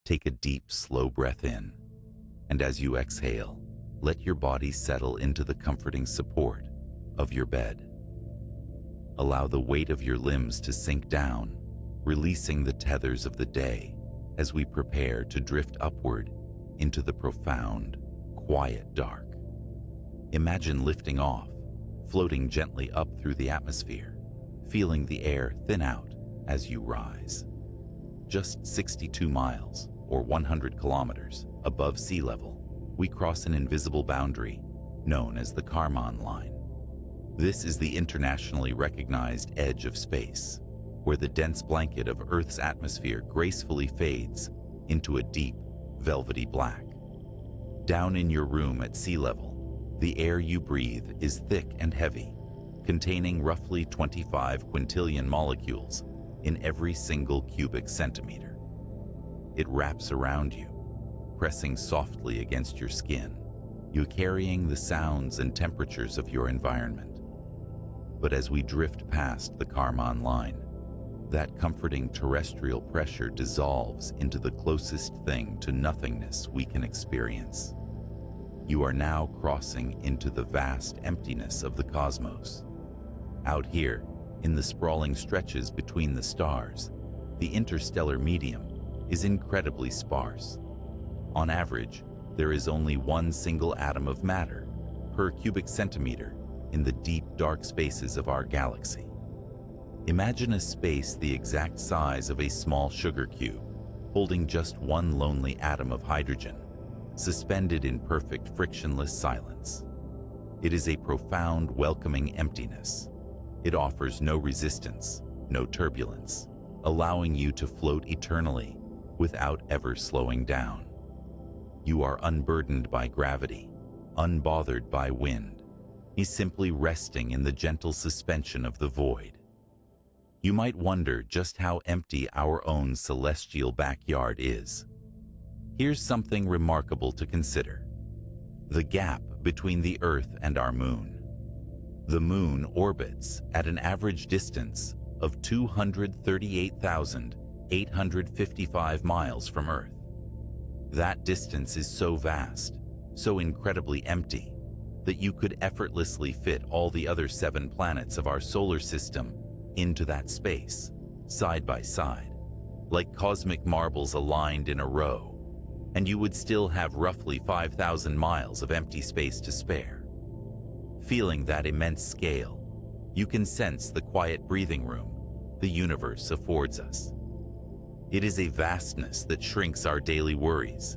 Take a deep, slow breath in, and as you exhale, let your body settle into the comforting support of your bed. Allow the weight of your limbs to sink down, releasing the tethers of the day as we prepare to drift upward into the profound, quiet dark. Imagine lifting off, floating gently up through the atmosphere, feeling the air thin out as you rise. Just 62 miles, or 100 kilometers, above sea level, we cross an invisible boundary known as the Kármán line. This is the internationally recognized edge of space, where the dense blanket of Earth's atmosphere gracefully fades into a deep, velvety black. Down in your room at sea level, the air you breathe is thick and heavy, containing roughly 25 quintillion molecules in every single cubic centimeter. It wraps around you, pressing softly against your skin, you carrying the sounds and temperatures of your environment. But as we drift past the Kármán line, that comforting terrestrial pressure dissolves into the closest thing to nothingness we can experience. You are now crossing into the vast emptiness of the cosmos. Out here, in the sprawling stretches between the stars, the interstellar medium is incredibly sparse. On average, there is only one single atom of matter per cubic centimeter in the deep, dark spaces of our galaxy. Imagine a space the exact size of a small sugar cube, holding just one lonely atom of hydrogen, suspended in perfect frictionless silence. It is a profound, welcoming emptiness. It offers no resistance, no turbulence, allowing you to float eternally without ever slowing down. You are unburdened by gravity, unbothered by wind. He's simply resting in the gentle suspension of the void. You might wonder just how empty our own celestial backyard is. Here's something remarkable to consider: the gap between the Earth and our moon. The moon orbits at an average distance of 238,855 miles from Earth. That distance is so vast, so incredibly empty, that you could effortlessly fit all the other 7 planets of our solar system into that space, side by side, like cosmic marbles aligned in a row, and you would still have roughly 5,000 miles of empty space to spare. Feeling that immense scale, you can sense the quiet breathing room the universe affords us. It is a vastness that shrinks our daily worries,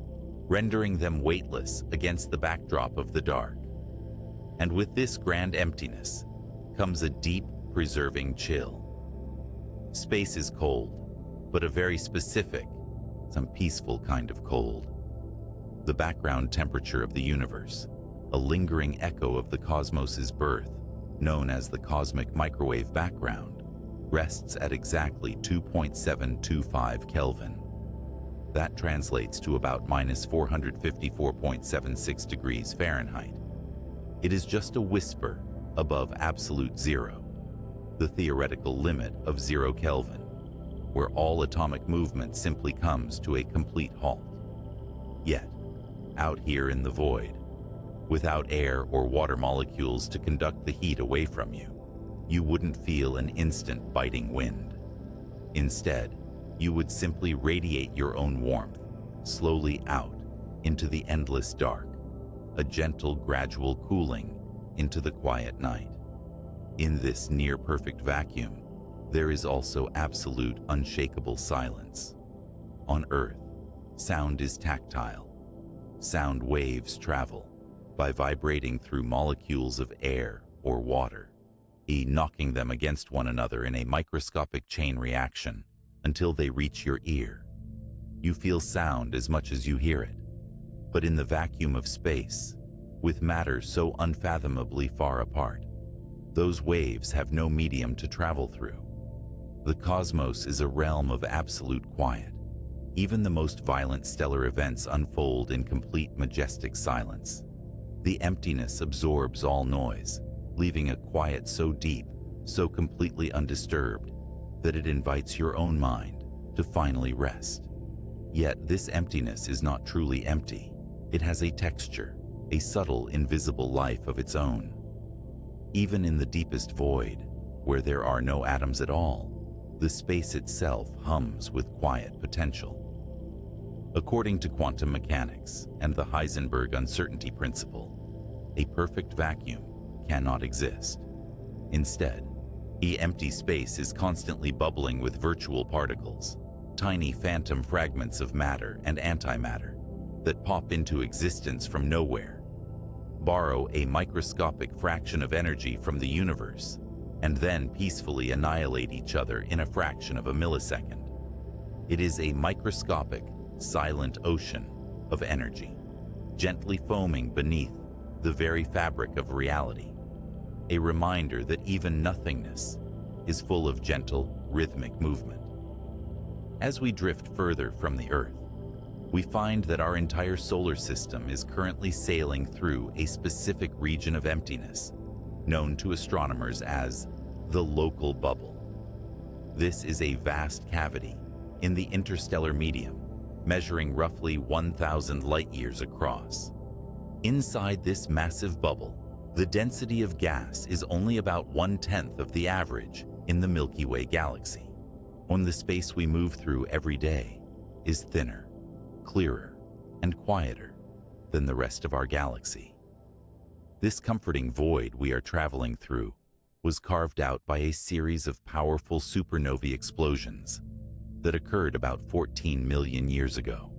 rendering them weightless against the backdrop of the dark. And with this grand emptiness comes a deep, preserving chill. Space is cold, but a very specific, some peaceful kind of cold. The background temperature of the universe, a lingering echo of the cosmos's birth, known as the cosmic microwave background, rests at exactly 2.725 Kelvin. That translates to about minus 454.76 degrees Fahrenheit. It is just a whisper above absolute zero, the theoretical limit of 0 Kelvin, where all atomic movement simply comes to a complete halt. Yet, out here in the void, without air or water molecules to conduct the heat away from you, you wouldn't feel an instant biting wind. Instead, you would simply radiate your own warmth slowly out into the endless dark, a gentle, gradual cooling into the quiet night. In this near-perfect vacuum, there is also absolute, unshakable silence. On Earth, sound is tactile. Sound waves travel by vibrating through molecules of air or water, knocking them against one another in a microscopic chain reaction until they reach your ear. You feel sound as much as you hear it. But in the vacuum of space, with matter so unfathomably far apart, those waves have no medium to travel through. The cosmos is a realm of absolute quiet. Even the most violent stellar events unfold in complete, majestic silence. The emptiness absorbs all noise, leaving a quiet so deep, so completely undisturbed, that it invites your own mind to finally rest. Yet this emptiness is not truly empty. It has a texture, a subtle, invisible life of its own. Even in the deepest void, where there are no atoms at all, the space itself hums with quiet potential. According to quantum mechanics and the Heisenberg uncertainty principle, a perfect vacuum cannot exist. Instead, the empty space is constantly bubbling with virtual particles, tiny phantom fragments of matter and antimatter that pop into existence from nowhere, borrow a microscopic fraction of energy from the universe, and then peacefully annihilate each other in a fraction of a millisecond. It is a microscopic, silent ocean of energy, gently foaming beneath the very fabric of reality, a reminder that even nothingness is full of gentle, rhythmic movement. As we drift further from the Earth, we find that our entire solar system is currently sailing through a specific region of emptiness, known to astronomers as the local bubble. This is a vast cavity in the interstellar medium, measuring roughly 1,000 light-years across. Inside this massive bubble, the density of gas is only about 1/10 of the average in the Milky Way galaxy. When the space we move through every day is thinner, clearer, and quieter than the rest of our galaxy. This comforting void we are traveling through was carved out by a series of powerful supernovae explosions that occurred about 14 million years ago.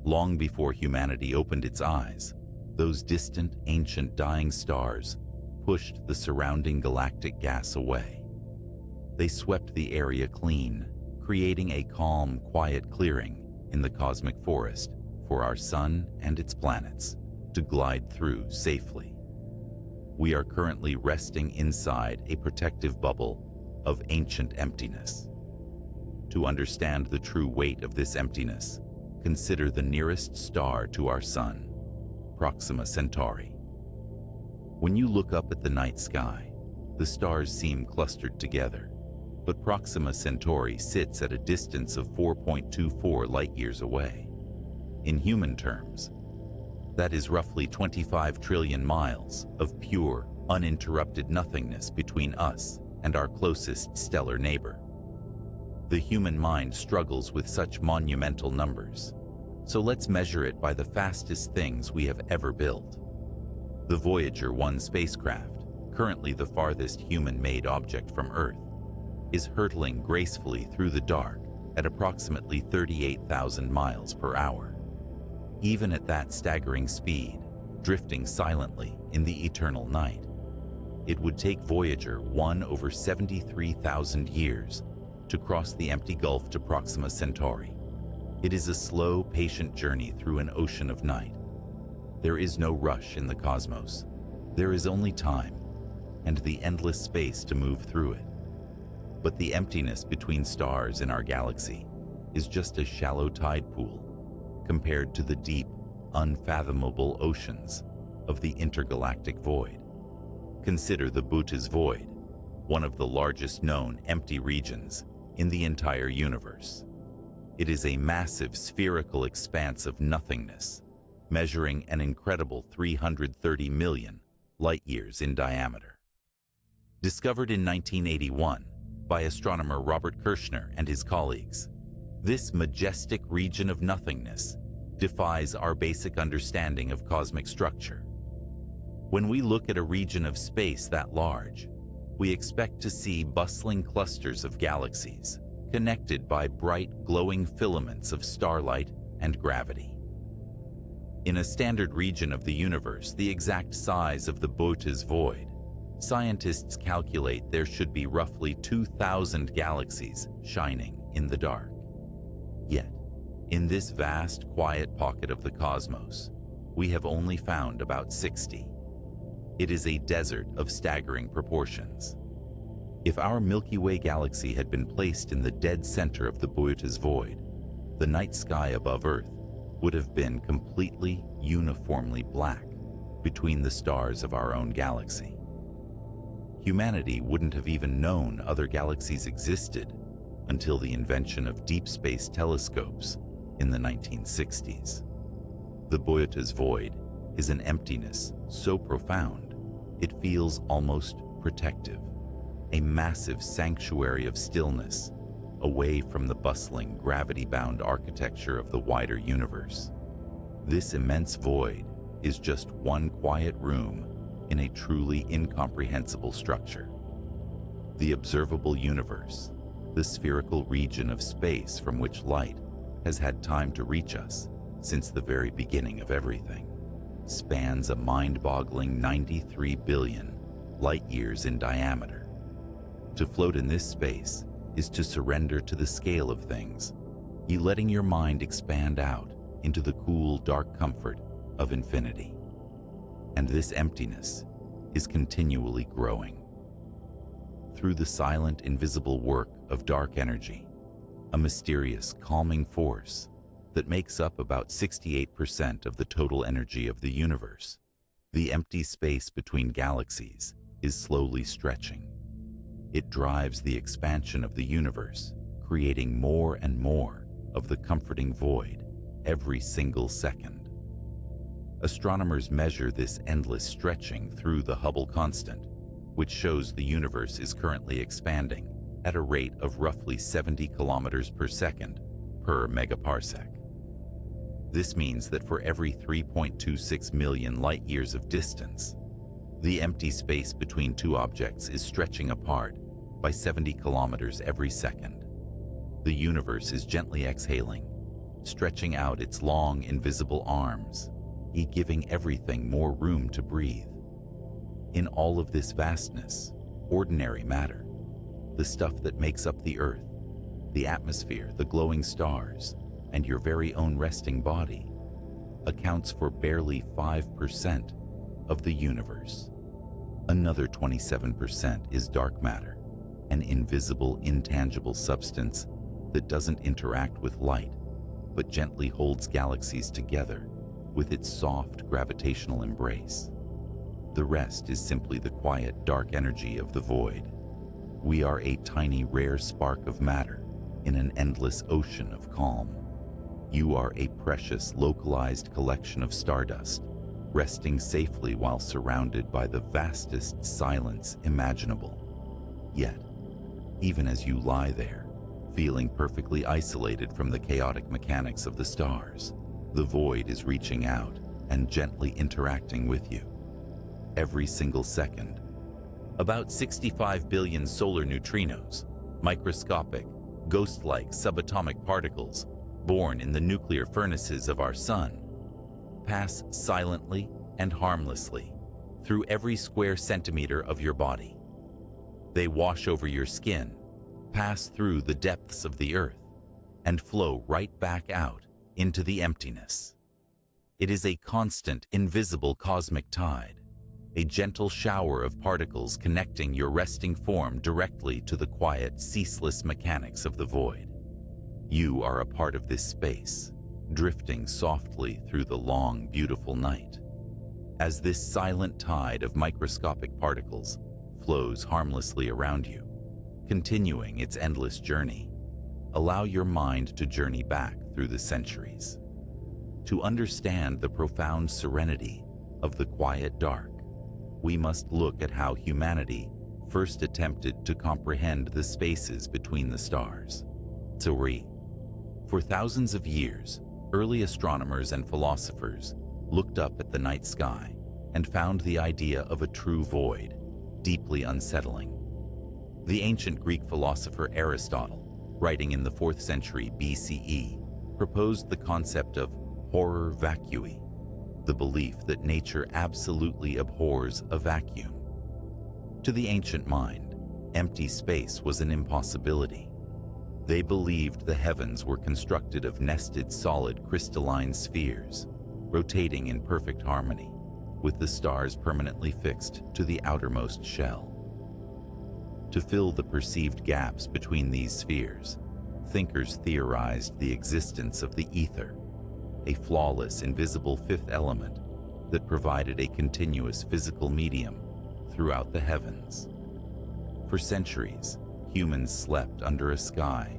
Long before humanity opened its eyes, those distant, ancient dying stars pushed the surrounding galactic gas away. They swept the area clean, creating a calm, quiet clearing in the cosmic forest for our sun and its planets to glide through safely. We are currently resting inside a protective bubble of ancient emptiness. To understand the true weight of this emptiness, consider the nearest star to our sun, Proxima Centauri. When you look up at the night sky, the stars seem clustered together, but Proxima Centauri sits at a distance of 4.24 light-years away. In human terms, that is roughly 25 trillion miles of pure, uninterrupted nothingness between us and our closest stellar neighbor. The human mind struggles with such monumental numbers, so let's measure it by the fastest things we have ever built. The Voyager 1 spacecraft, currently the farthest human-made object from Earth, is hurtling gracefully through the dark at approximately 38,000 miles per hour. Even at that staggering speed, drifting silently in the eternal night, it would take Voyager 1 over 73,000 years to cross the empty gulf to Proxima Centauri. It is a slow, patient journey through an ocean of night. There is no rush in the cosmos. There is only time and the endless space to move through it. But the emptiness between stars in our galaxy is just a shallow tide pool compared to the deep, unfathomable oceans of the intergalactic void. Consider the Boötes Void, one of the largest known empty regions in the entire universe. It is a massive spherical expanse of nothingness, measuring an incredible 330 million light-years in diameter. Discovered in 1981 by astronomer Robert Kirshner and his colleagues, this majestic region of nothingness defies our basic understanding of cosmic structure. When we look at a region of space that large, we expect to see bustling clusters of galaxies connected by bright, glowing filaments of starlight and gravity. In a standard region of the universe the exact size of the Boötes Void, scientists calculate there should be roughly 2,000 galaxies shining in the dark. Yet, in this vast, quiet pocket of the cosmos, we have only found about 60. It is a desert of staggering proportions. If our Milky Way galaxy had been placed in the dead center of the Boötes Void, the night sky above Earth would have been completely, uniformly black between the stars of our own galaxy. Humanity wouldn't have even known other galaxies existed until the invention of deep space telescopes in the 1960s. The Boötes Void is an emptiness so profound it feels almost protective, a massive sanctuary of stillness away from the bustling, gravity-bound architecture of the wider universe. This immense void is just one quiet room in a truly incomprehensible structure. The observable universe, the spherical region of space from which light has had time to reach us since the very beginning of everything, spans a mind-boggling 93 billion light-years in diameter. To float in this space is to surrender to the scale of things, letting your mind expand out into the cool, dark comfort of infinity. And this emptiness is continually growing. Through the silent, invisible work of dark energy, a mysterious, calming force that makes up about 68% of the total energy of the universe, the empty space between galaxies is slowly stretching. It drives the expansion of the universe, creating more and more of the comforting void every single second. Astronomers measure this endless stretching through the Hubble constant, which shows the universe is currently expanding at a rate of roughly 70 kilometers per second per megaparsec. This means that for every 3.26 million light-years of distance, the empty space between two objects is stretching apart by 70 kilometers every second. The universe is gently exhaling, stretching out its long, invisible arms, giving everything more room to breathe. In all of this vastness, ordinary matter, the stuff that makes up the Earth, the atmosphere, the glowing stars, and your very own resting body, accounts for barely 5% of the universe. Another 27% is dark matter, an invisible, intangible substance that doesn't interact with light, but gently holds galaxies together with its soft gravitational embrace. The rest is simply the quiet, dark energy of the void. We are a tiny, rare spark of matter in an endless ocean of calm. You are a precious, localized collection of stardust, resting safely while surrounded by the vastest silence imaginable. Yet, even as you lie there, feeling perfectly isolated from the chaotic mechanics of the stars, the void is reaching out and gently interacting with you. Every single second, about 65 billion solar neutrinos, microscopic, ghost-like subatomic particles born in the nuclear furnaces of our sun, pass silently and harmlessly through every square centimeter of your body. They wash over your skin, pass through the depths of the Earth, and flow right back out into the emptiness. It is a constant, invisible cosmic tide, a gentle shower of particles connecting your resting form directly to the quiet, ceaseless mechanics of the void. You are a part of this space, drifting softly through the long, beautiful night. As this silent tide of microscopic particles flows harmlessly around you, continuing its endless journey, allow your mind to journey back through the centuries. To understand the profound serenity of the quiet dark, we must look at how humanity first attempted to comprehend the spaces between the stars. For thousands of years, early astronomers and philosophers looked up at the night sky and found the idea of a true void deeply unsettling. The ancient Greek philosopher Aristotle, writing in the 4th century BCE, proposed the concept of horror vacui, the belief that nature absolutely abhors a vacuum. To the ancient mind, empty space was an impossibility. They believed the heavens were constructed of nested, solid, crystalline spheres, rotating in perfect harmony, with the stars permanently fixed to the outermost shell. To fill the perceived gaps between these spheres, thinkers theorized the existence of the ether, a flawless, invisible fifth element that provided a continuous physical medium throughout the heavens. For centuries, humans slept under a sky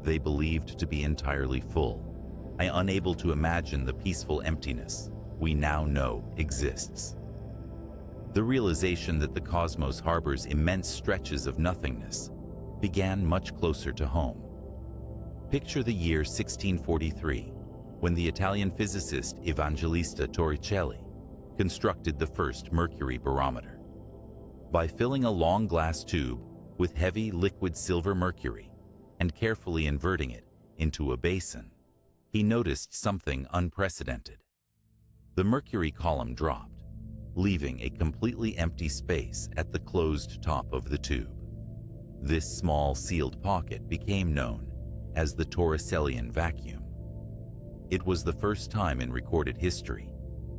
they believed to be entirely full, I am unable to imagine the peaceful emptiness we now know exists. The realization that the cosmos harbors immense stretches of nothingness began much closer to home. Picture the year 1643, when the Italian physicist Evangelista Torricelli constructed the first mercury barometer. By filling a long glass tube with heavy liquid silver mercury and carefully inverting it into a basin, he noticed something unprecedented. The mercury column dropped, leaving a completely empty space at the closed top of the tube. This small sealed pocket became known as the Torricellian vacuum. It was the first time in recorded history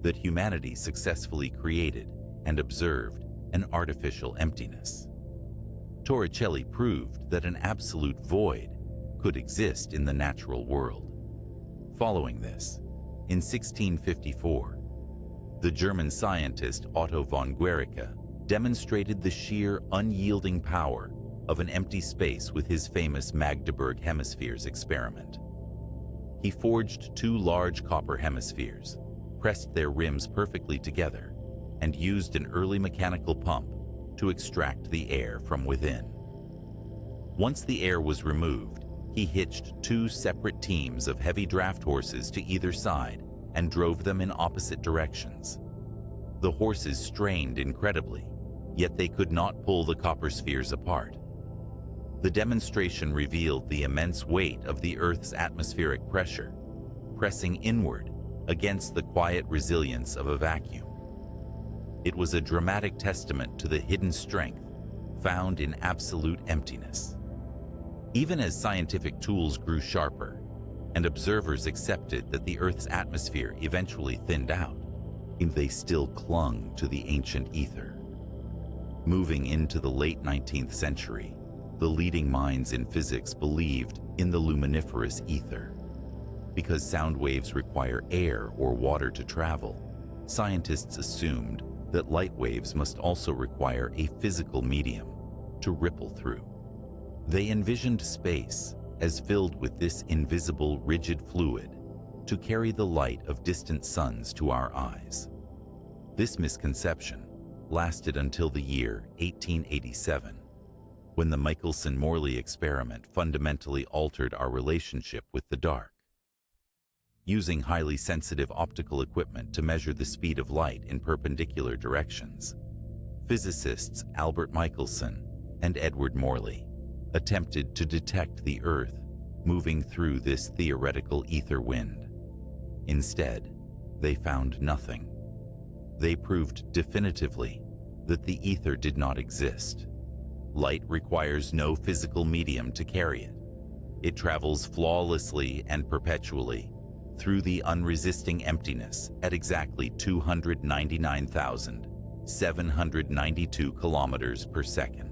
that humanity successfully created and observed an artificial emptiness. Torricelli proved that an absolute void could exist in the natural world. Following this, in 1654, the German scientist Otto von Guericke demonstrated the sheer, unyielding power of an empty space with his famous Magdeburg hemispheres experiment. He forged two large copper hemispheres, pressed their rims perfectly together, and used an early mechanical pump to extract the air from within. Once the air was removed, he hitched two separate teams of heavy draft horses to either side and drove them in opposite directions. The horses strained incredibly, yet they could not pull the copper spheres apart. The demonstration revealed the immense weight of the Earth's atmospheric pressure, pressing inward against the quiet resilience of a vacuum. It was a dramatic testament to the hidden strength found in absolute emptiness. Even as scientific tools grew sharper and observers accepted that the Earth's atmosphere eventually thinned out, they still clung to the ancient ether. Moving into the late 19th century, the leading minds in physics believed in the luminiferous ether. Because sound waves require air or water to travel, scientists assumed that light waves must also require a physical medium to ripple through. They envisioned space as filled with this invisible, rigid fluid to carry the light of distant suns to our eyes. This misconception lasted until the year 1887, when the Michelson-Morley experiment fundamentally altered our relationship with the dark. Using highly sensitive optical equipment to measure the speed of light in perpendicular directions, physicists Albert Michelson and Edward Morley attempted to detect the Earth moving through this theoretical ether wind. Instead, they found nothing. They proved definitively that the ether did not exist. Light requires no physical medium to carry it. It travels flawlessly and perpetually through the unresisting emptiness at exactly 299,792 kilometers per second.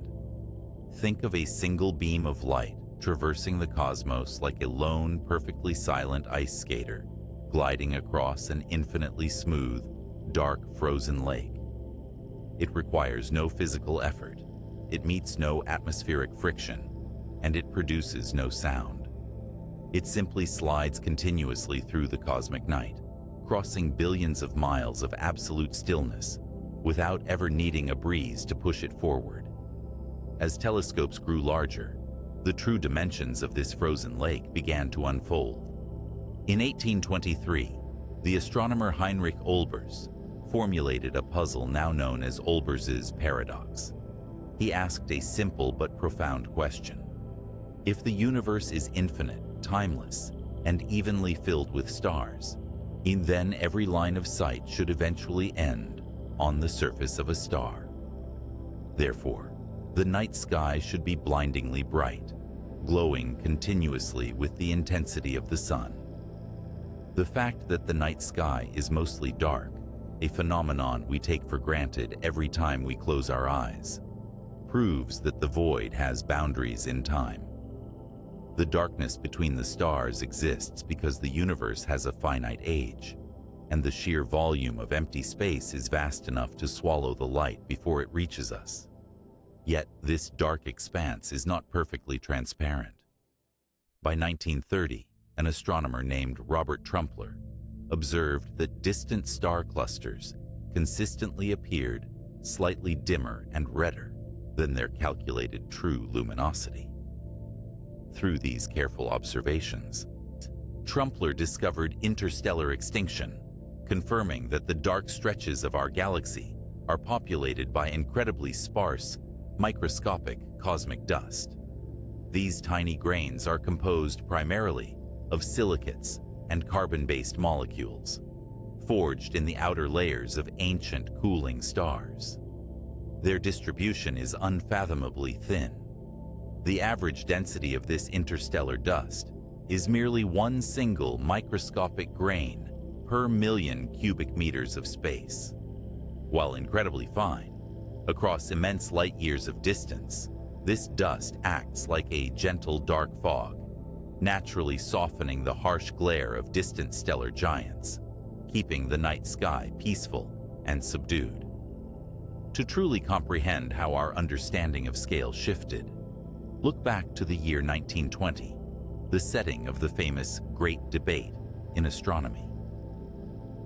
Think of a single beam of light traversing the cosmos like a lone, perfectly silent ice skater gliding across an infinitely smooth, dark, frozen lake. It requires no physical effort. It meets no atmospheric friction, and it produces no sound. It simply slides continuously through the cosmic night, crossing billions of miles of absolute stillness without ever needing a breeze to push it forward. As telescopes grew larger, the true dimensions of this frozen lake began to unfold. In 1823, the astronomer Heinrich Olbers formulated a puzzle now known as Olbers's paradox. He asked a simple but profound question. If the universe is infinite, timeless, and evenly filled with stars, then every line of sight should eventually end on the surface of a star. Therefore, the night sky should be blindingly bright, glowing continuously with the intensity of the sun. The fact that the night sky is mostly dark, a phenomenon we take for granted every time we close our eyes, proves that the void has boundaries in time. The darkness between the stars exists because the universe has a finite age, and the sheer volume of empty space is vast enough to swallow the light before it reaches us. Yet this dark expanse is not perfectly transparent. By 1930, an astronomer named Robert Trumpler observed that distant star clusters consistently appeared slightly dimmer and redder than their calculated true luminosity. Through these careful observations, Trumpler discovered interstellar extinction, confirming that the dark stretches of our galaxy are populated by incredibly sparse, microscopic cosmic dust. These tiny grains are composed primarily of silicates and carbon-based molecules, forged in the outer layers of ancient cooling stars. Their distribution is unfathomably thin. The average density of this interstellar dust is merely one single microscopic grain per million cubic meters of space. While incredibly fine, across immense light years of distance, this dust acts like a gentle dark fog, naturally softening the harsh glare of distant stellar giants, keeping the night sky peaceful and subdued. To truly comprehend how our understanding of scale shifted, look back to the year 1920, the setting of the famous Great Debate in astronomy.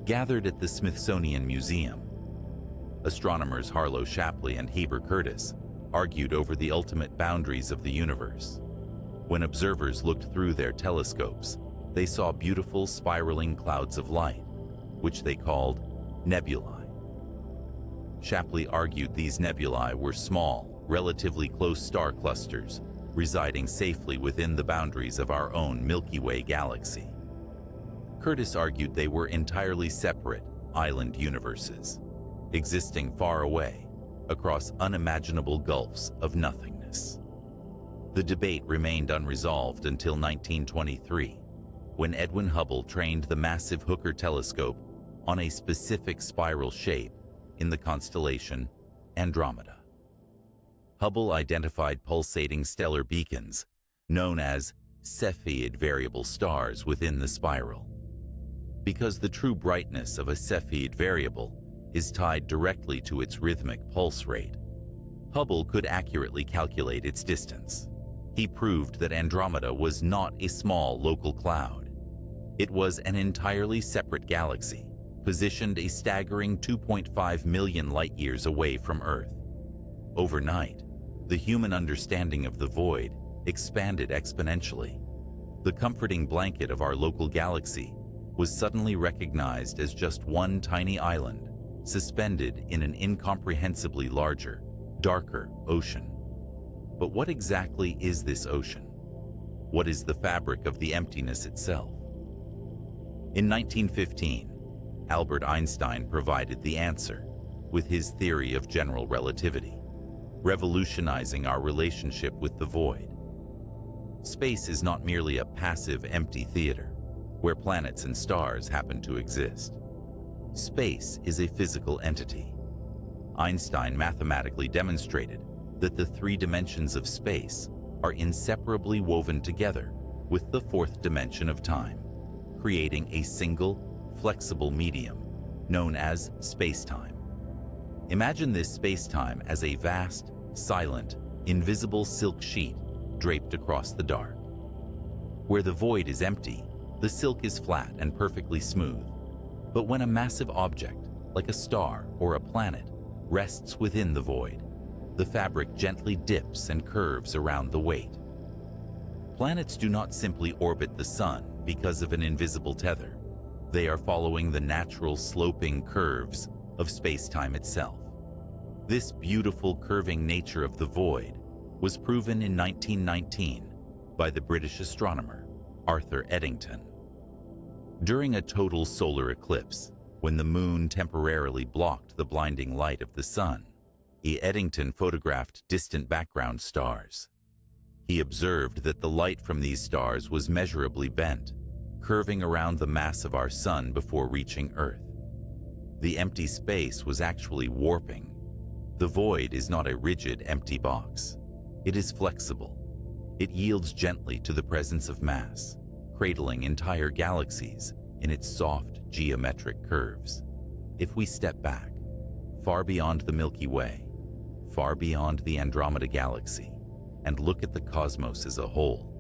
Gathered at the Smithsonian Museum, astronomers Harlow Shapley and Heber Curtis argued over the ultimate boundaries of the universe. When observers looked through their telescopes, they saw beautiful spiraling clouds of light, which they called nebulae. Shapley argued these nebulae were small, relatively close star clusters residing safely within the boundaries of our own Milky Way galaxy. Curtis argued they were entirely separate island universes, existing far away across unimaginable gulfs of nothingness. The debate remained unresolved until 1923, when Edwin Hubble trained the massive Hooker telescope on a specific spiral shape in the constellation Andromeda. Hubble identified pulsating stellar beacons, known as Cepheid variable stars within the spiral. Because the true brightness of a Cepheid variable is tied directly to its rhythmic pulse rate, Hubble could accurately calculate its distance. He proved that Andromeda was not a small local cloud. It was an entirely separate galaxy, positioned a staggering 2.5 million light-years away from Earth. Overnight, the human understanding of the void expanded exponentially. The comforting blanket of our local galaxy was suddenly recognized as just one tiny island, suspended in an incomprehensibly larger, darker ocean. But what exactly is this ocean? What is the fabric of the emptiness itself? In 1915, Albert Einstein provided the answer with his theory of general relativity, revolutionizing our relationship with the void. Space is not merely a passive, empty theater where planets and stars happen to exist. Space is a physical entity. Einstein mathematically demonstrated that the three dimensions of space are inseparably woven together with the fourth dimension of time, creating a single, flexible medium known as space-time. Imagine this space-time as a vast, silent, invisible silk sheet draped across the dark. Where the void is empty, the silk is flat and perfectly smooth. But when a massive object, like a star or a planet, rests within the void, the fabric gently dips and curves around the weight. Planets do not simply orbit the sun because of an invisible tether. They are following the natural sloping curves of space-time itself. This beautiful curving nature of the void was proven in 1919 by the British astronomer Arthur Eddington. During a total solar eclipse, when the moon temporarily blocked the blinding light of the sun, Eddington photographed distant background stars. He observed that the light from these stars was measurably bent, curving around the mass of our sun before reaching Earth. The empty space was actually warping. The void is not a rigid, empty box. It is flexible. It yields gently to the presence of mass, cradling entire galaxies in its soft, geometric curves. If we step back, far beyond the Milky Way, far beyond the Andromeda galaxy, and look at the cosmos as a whole,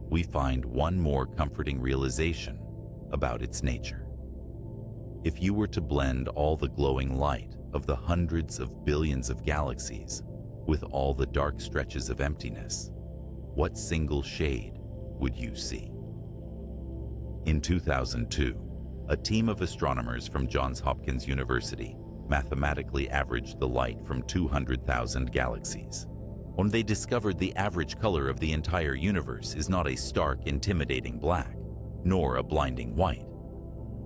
we find one more comforting realization about its nature. If you were to blend all the glowing light of the hundreds of billions of galaxies with all the dark stretches of emptiness, what single shade would you see? In 2002, a team of astronomers from Johns Hopkins University mathematically averaged the light from 200,000 galaxies. When they discovered the average color of the entire universe is not a stark, intimidating black, nor a blinding white.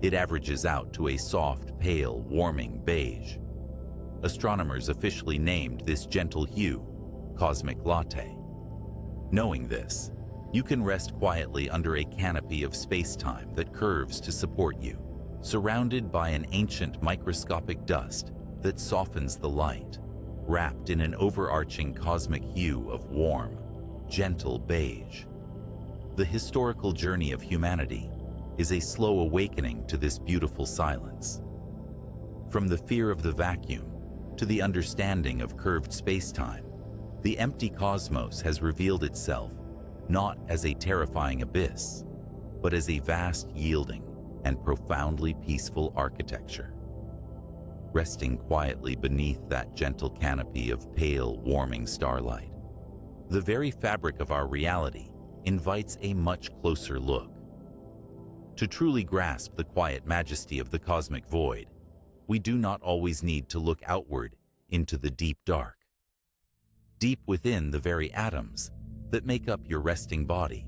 It averages out to a soft, pale, warming beige. Astronomers officially named this gentle hue cosmic latte. Knowing this, you can rest quietly under a canopy of space-time that curves to support you, surrounded by an ancient microscopic dust that softens the light, wrapped in an overarching cosmic hue of warm, gentle beige. The historical journey of humanity is a slow awakening to this beautiful silence. From the fear of the vacuum to the understanding of curved space-time, the empty cosmos has revealed itself not as a terrifying abyss, but as a vast, yielding, and profoundly peaceful architecture. Resting quietly beneath that gentle canopy of pale, warming starlight, the very fabric of our reality invites a much closer look. To truly grasp the quiet majesty of the cosmic void, we do not always need to look outward into the deep dark. Deep within the very atoms that make up your resting body,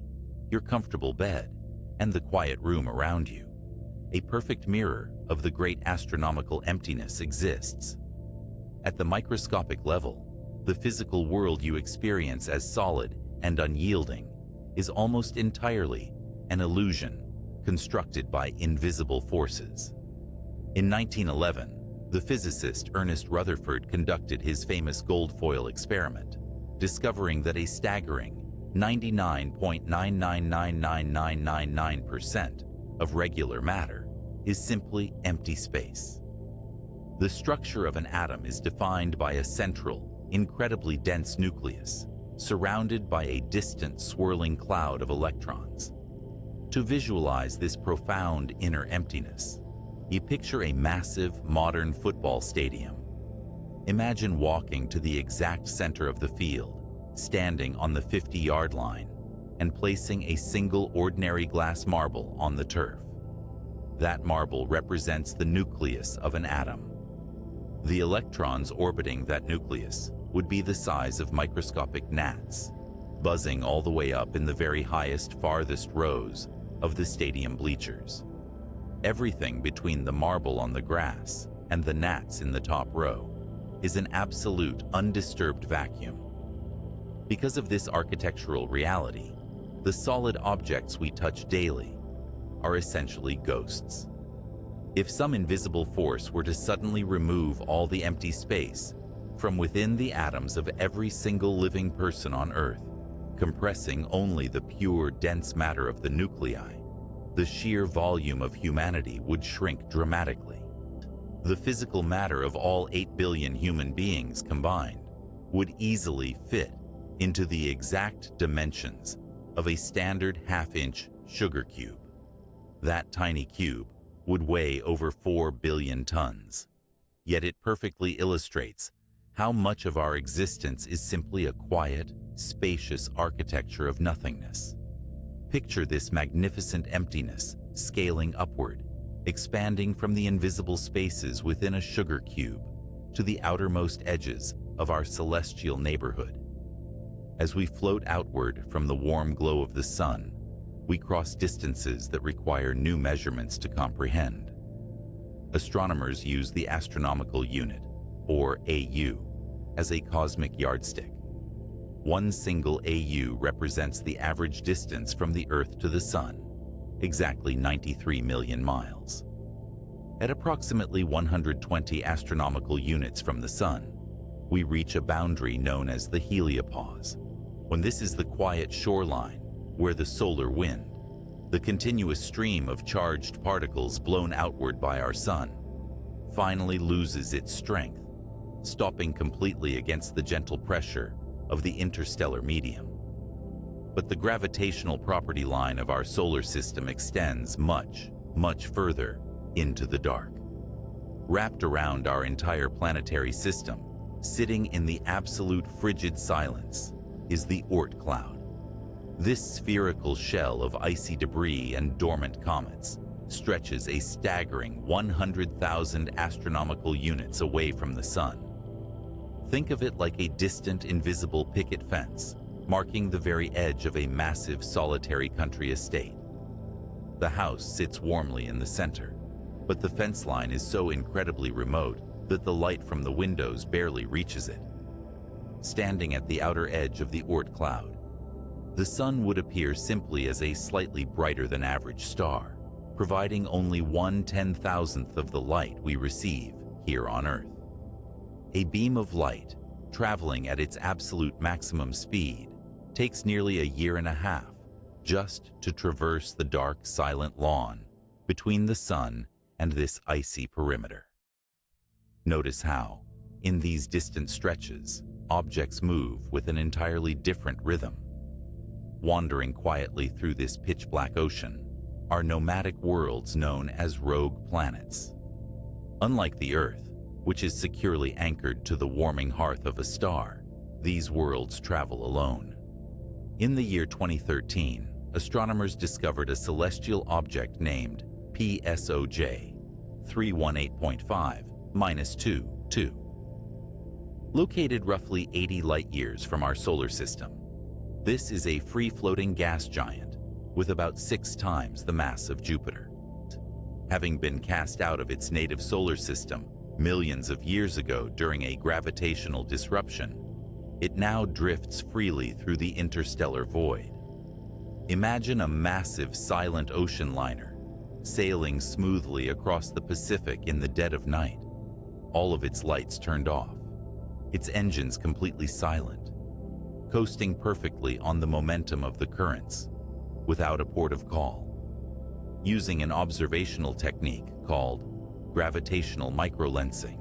your comfortable bed, and the quiet room around you, a perfect mirror of the great astronomical emptiness exists. At the microscopic level, the physical world you experience as solid and unyielding is almost entirely an illusion constructed by invisible forces. In 1911, the physicist Ernest Rutherford conducted his famous gold foil experiment, discovering that a staggering 99.9999999% of regular matter is simply empty space. The structure of an atom is defined by a central, incredibly dense nucleus, surrounded by a distant, swirling cloud of electrons. To visualize this profound inner emptiness, you picture a massive, modern football stadium. Imagine walking to the exact center of the field, standing on the 50-yard line, and placing a single ordinary glass marble on the turf. That marble represents the nucleus of an atom. The electrons orbiting that nucleus would be the size of microscopic gnats, buzzing all the way up in the very highest, farthest rows of the stadium bleachers. Everything between the marble on the grass and the gnats in the top row is an absolute, undisturbed vacuum. Because of this architectural reality, the solid objects we touch daily are essentially ghosts. If some invisible force were to suddenly remove all the empty space from within the atoms of every single living person on Earth, compressing only the pure, dense matter of the nuclei, the sheer volume of humanity would shrink dramatically. The physical matter of all 8 billion human beings combined would easily fit into the exact dimensions of a standard half-inch sugar cube. That tiny cube would weigh over 4 billion tons. Yet it perfectly illustrates how much of our existence is simply a quiet, spacious architecture of nothingness. Picture this magnificent emptiness scaling upward, expanding from the invisible spaces within a sugar cube to the outermost edges of our celestial neighborhood. As we float outward from the warm glow of the sun, we cross distances that require new measurements to comprehend. Astronomers use the astronomical unit, or AU, as a cosmic yardstick. One single AU represents the average distance from the Earth to the Sun, exactly 93 million miles. At approximately 120 astronomical units from the Sun, we reach a boundary known as the heliopause. When this is the quiet shoreline where the solar wind, the continuous stream of charged particles blown outward by our Sun, finally loses its strength, stopping completely against the gentle pressure of the interstellar medium. But the gravitational property line of our solar system extends much, much further into the dark. Wrapped around our entire planetary system, sitting in the absolute frigid silence, is the Oort cloud. This spherical shell of icy debris and dormant comets stretches a staggering 100,000 astronomical units away from the Sun. Think of it like a distant, invisible picket fence, marking the very edge of a massive solitary country estate. The house sits warmly in the center, but the fence line is so incredibly remote that the light from the windows barely reaches it. Standing at the outer edge of the Oort cloud, the Sun would appear simply as a slightly brighter than average star, providing only 1/10,000th of the light we receive here on Earth. A beam of light, traveling at its absolute maximum speed, takes nearly a year and a half just to traverse the dark, silent lawn between the Sun and this icy perimeter. Notice how, in these distant stretches, objects move with an entirely different rhythm. Wandering quietly through this pitch-black ocean are nomadic worlds known as rogue planets. Unlike the Earth, which is securely anchored to the warming hearth of a star, these worlds travel alone. In the year 2013, astronomers discovered a celestial object named PSOJ 318.5-22, located roughly 80 light-years from our solar system. This is a free-floating gas giant with about 6 times the mass of Jupiter. Having been cast out of its native solar system millions of years ago during a gravitational disruption, it now drifts freely through the interstellar void. Imagine a massive silent ocean liner sailing smoothly across the Pacific in the dead of night, all of its lights turned off, its engines completely silent, coasting perfectly on the momentum of the currents, without a port of call. Using an observational technique called gravitational microlensing,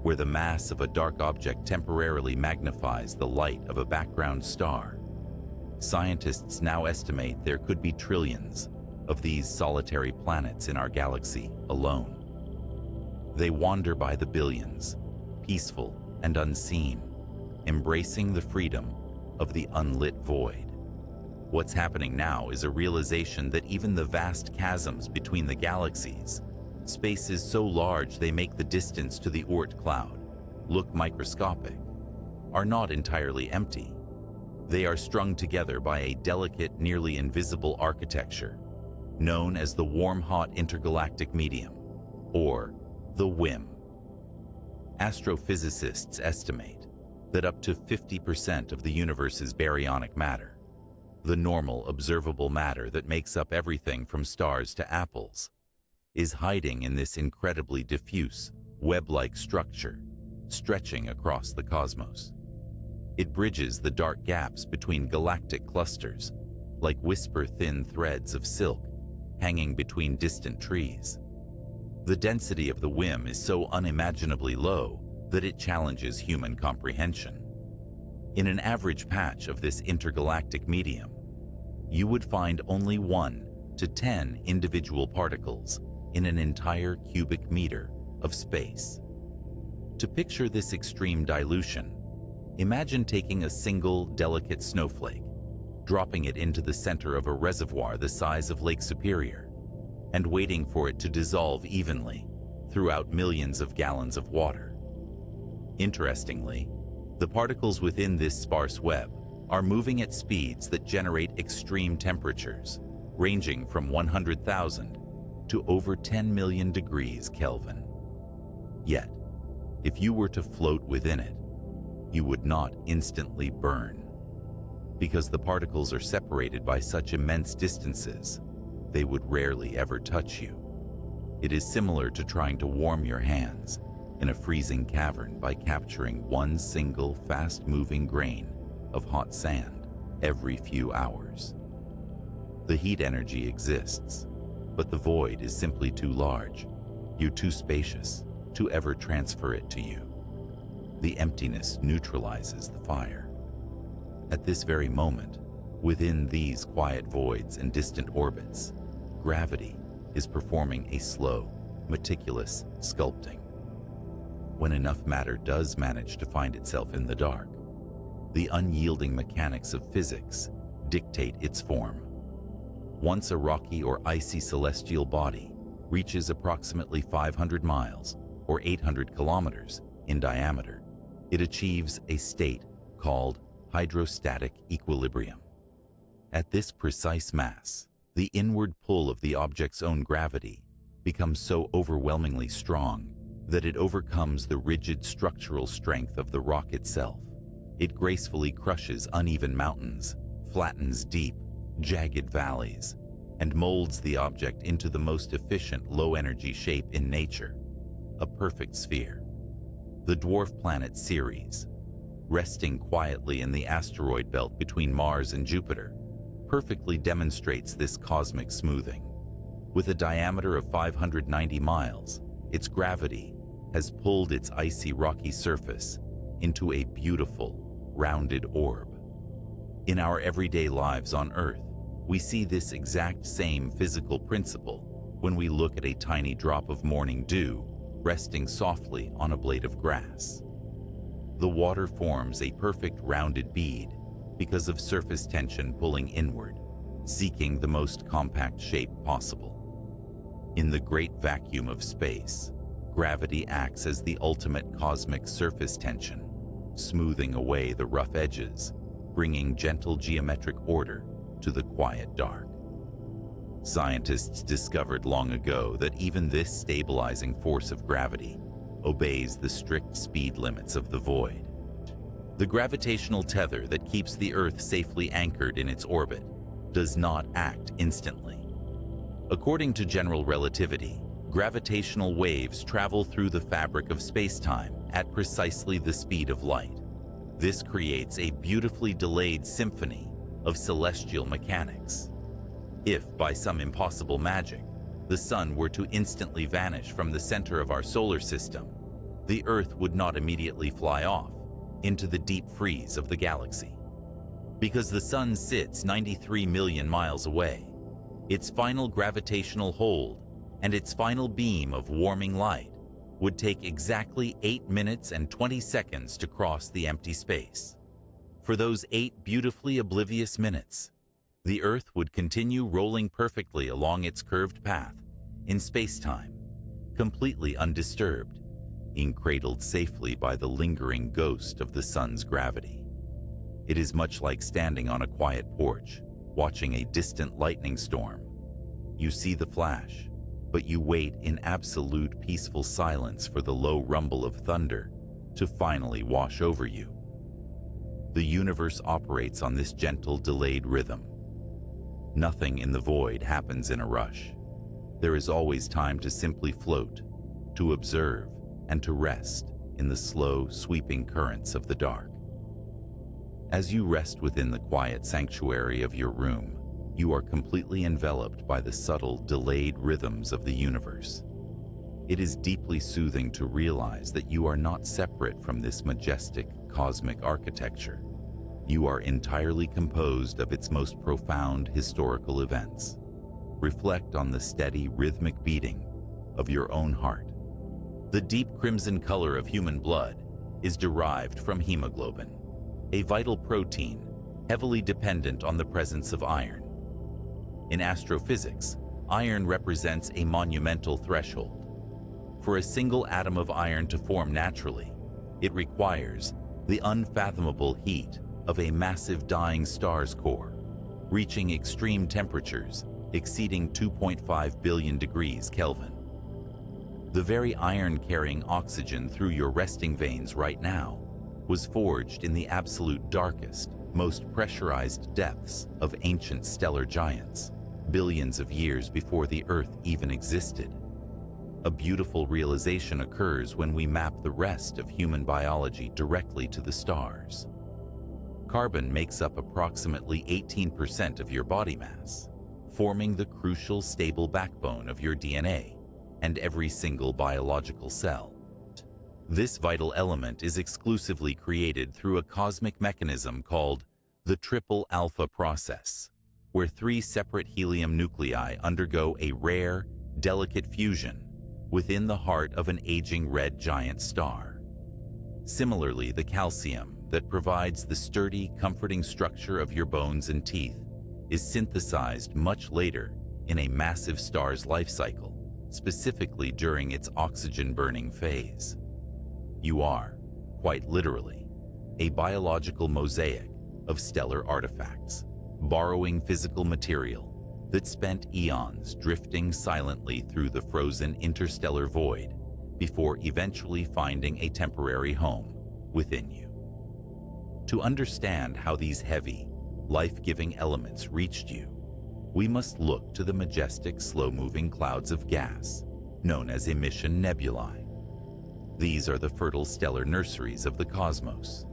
where the mass of a dark object temporarily magnifies the light of a background star, scientists now estimate there could be trillions of these solitary planets in our galaxy alone. They wander by the billions, peaceful and unseen, embracing the freedom of the unlit void. What's happening now is a realization that even the vast chasms between the galaxies, spaces so large they make the distance to the Oort cloud look microscopic, are not entirely empty. They are strung together by a delicate, nearly invisible architecture known as the warm-hot intergalactic medium, or the WIM. Astrophysicists estimate that up to 50% of the universe's baryonic matter, the normal observable matter that makes up everything from stars to apples, is hiding in this incredibly diffuse, web-like structure stretching across the cosmos. It bridges the dark gaps between galactic clusters like whisper-thin threads of silk hanging between distant trees. The density of the WIM is so unimaginably low that it challenges human comprehension. In an average patch of this intergalactic medium, you would find only 1 to 10 individual particles in an entire cubic meter of space. To picture this extreme dilution, imagine taking a single delicate snowflake, dropping it into the center of a reservoir the size of Lake Superior, and waiting for it to dissolve evenly throughout millions of gallons of water. Interestingly, the particles within this sparse web are moving at speeds that generate extreme temperatures, ranging from 100,000 to over 10 million degrees Kelvin. Yet, if you were to float within it, you would not instantly burn. Because the particles are separated by such immense distances, they would rarely ever touch you. It is similar to trying to warm your hands in a freezing cavern by capturing one single fast-moving grain of hot sand every few hours. The heat energy exists, but the void is simply too large. You're too spacious to ever transfer it to you. The emptiness neutralizes the fire. At this very moment, Within these quiet voids and distant orbits, gravity is performing a slow, meticulous sculpting. When enough matter does manage to find itself in the dark, the unyielding mechanics of physics dictate its form. Once a rocky or icy celestial body reaches approximately 500 miles or 800 kilometers in diameter, it achieves a state called hydrostatic equilibrium. At this precise mass, the inward pull of the object's own gravity becomes so overwhelmingly strong that it overcomes the rigid structural strength of the rock itself. It gracefully crushes uneven mountains, flattens deep, jagged valleys, and molds the object into the most efficient low-energy shape in nature, a perfect sphere. The dwarf planet Ceres, resting quietly in the asteroid belt between Mars and Jupiter, perfectly demonstrates this cosmic smoothing. With a diameter of 590 miles, its gravity has pulled its icy rocky surface into a beautiful, rounded orb. In our everyday lives on Earth, we see this exact same physical principle when we look at a tiny drop of morning dew resting softly on a blade of grass. The water forms a perfect rounded bead because of surface tension pulling inward, seeking the most compact shape possible. In the great vacuum of space, gravity acts as the ultimate cosmic surface tension, smoothing away the rough edges, bringing gentle geometric order to the quiet dark. Scientists discovered long ago that even this stabilizing force of gravity obeys the strict speed limits of the void. The gravitational tether that keeps the Earth safely anchored in its orbit does not act instantly. According to general relativity, gravitational waves travel through the fabric of space-time at precisely the speed of light. This creates a beautifully delayed symphony of celestial mechanics. If, by some impossible magic, the Sun were to instantly vanish from the center of our solar system, the Earth would not immediately fly off into the deep freeze of the galaxy. Because the Sun sits 93 million miles away, its final gravitational hold and its final beam of warming light would take exactly 8 minutes and 20 seconds to cross the empty space. For those 8 beautifully oblivious minutes, the Earth would continue rolling perfectly along its curved path in space-time, completely undisturbed, encradled safely by the lingering ghost of the Sun's gravity. It is much like standing on a quiet porch, watching a distant lightning storm. You see the flash, but you wait in absolute peaceful silence for the low rumble of thunder to finally wash over you. The universe operates on this gentle, delayed rhythm. Nothing in the void happens in a rush. There is always time to simply float, to observe, and to rest in the slow, sweeping currents of the dark. As you rest within the quiet sanctuary of your room, you are completely enveloped by the subtle, delayed rhythms of the universe. It is deeply soothing to realize that you are not separate from this majestic, cosmic architecture. You are entirely composed of its most profound historical events. Reflect on the steady, rhythmic beating of your own heart. The deep crimson color of human blood is derived from hemoglobin, a vital protein heavily dependent on the presence of iron. In astrophysics, iron represents a monumental threshold. For a single atom of iron to form naturally, it requires the unfathomable heat of a massive dying star's core, reaching extreme temperatures exceeding 2.5 billion degrees Kelvin. The very iron carrying oxygen through your resting veins right now was forged in the absolute darkest, most pressurized depths of ancient stellar giants, billions of years before the Earth even existed. A beautiful realization occurs when we map the rest of human biology directly to the stars. Carbon makes up approximately 18% of your body mass, forming the crucial stable backbone of your DNA and every single biological cell. This vital element is exclusively created through a cosmic mechanism called The triple alpha process, where three separate helium nuclei undergo a rare, delicate fusion within the heart of an aging red giant star. Similarly, the calcium that provides the sturdy, comforting structure of your bones and teeth is synthesized much later in a massive star's life cycle, specifically during its oxygen-burning phase. You are, quite literally, a biological mosaic of stellar artifacts, borrowing physical material that spent eons drifting silently through the frozen interstellar void before eventually finding a temporary home within you. To understand how these heavy, life-giving elements reached you, we must look to the majestic, slow-moving clouds of gas known as emission nebulae. These are the fertile stellar nurseries of the cosmos.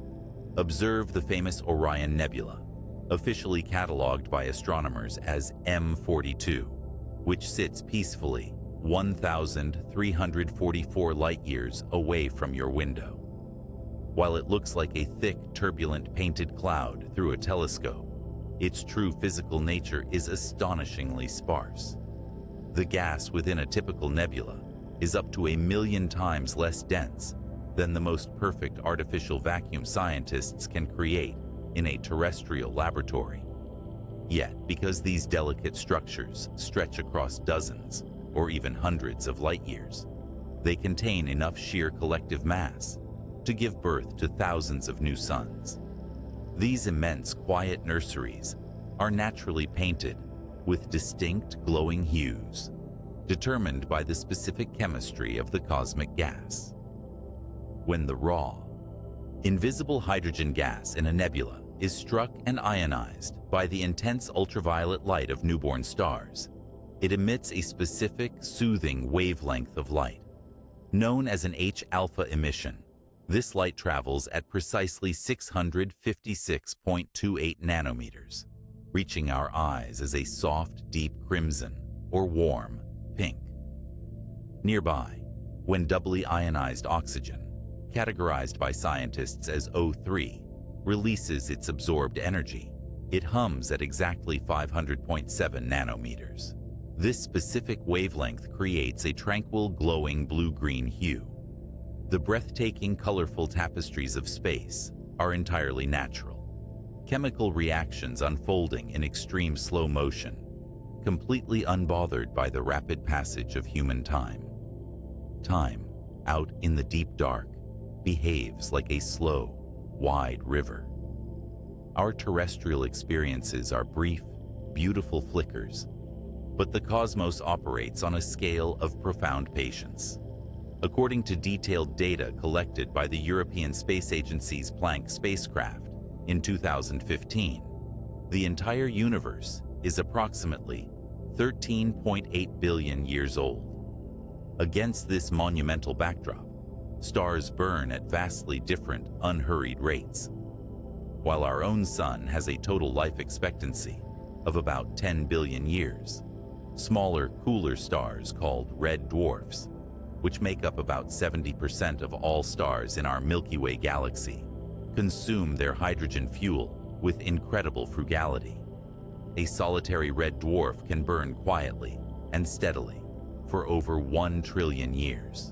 Observe the famous Orion Nebula, officially catalogued by astronomers as M42, which sits peacefully 1,344 light-years away from your window. While it looks like a thick, turbulent, painted cloud through a telescope, its true physical nature is astonishingly sparse. The gas within a typical nebula is up to 1,000,000 times less dense than the most perfect artificial vacuum scientists can create in a terrestrial laboratory. Yet, because these delicate structures stretch across dozens or even hundreds of light years, they contain enough sheer collective mass to give birth to thousands of new suns. These immense, quiet nurseries are naturally painted with distinct glowing hues, determined by the specific chemistry of the cosmic gas. When the raw, invisible hydrogen gas in a nebula is struck and ionized by the intense ultraviolet light of newborn stars, it emits a specific, soothing wavelength of light. Known as an H-alpha emission, this light travels at precisely 656.28 nanometers, reaching our eyes as a soft, deep crimson or warm pink. Nearby, when doubly ionized oxygen, categorized by scientists as O3, releases its absorbed energy, it hums at exactly 500.7 nanometers. This specific wavelength creates a tranquil, glowing blue-green hue. The breathtaking, colorful tapestries of space are entirely natural. Chemical reactions unfolding in extreme slow motion, completely unbothered by the rapid passage of human time. Time, out in the deep dark, behaves like a slow, wide river. Our terrestrial experiences are brief, beautiful flickers, but the cosmos operates on a scale of profound patience. According to detailed data collected by the European Space Agency's Planck spacecraft in 2015, the entire universe is approximately 13.8 billion years old. Against this monumental backdrop, stars burn at vastly different, unhurried rates. While our own sun has a total life expectancy of about 10 billion years, smaller, cooler stars called red dwarfs, which make up about 70% of all stars in our Milky Way galaxy, consume their hydrogen fuel with incredible frugality. A solitary red dwarf can burn quietly and steadily for over 1 trillion years.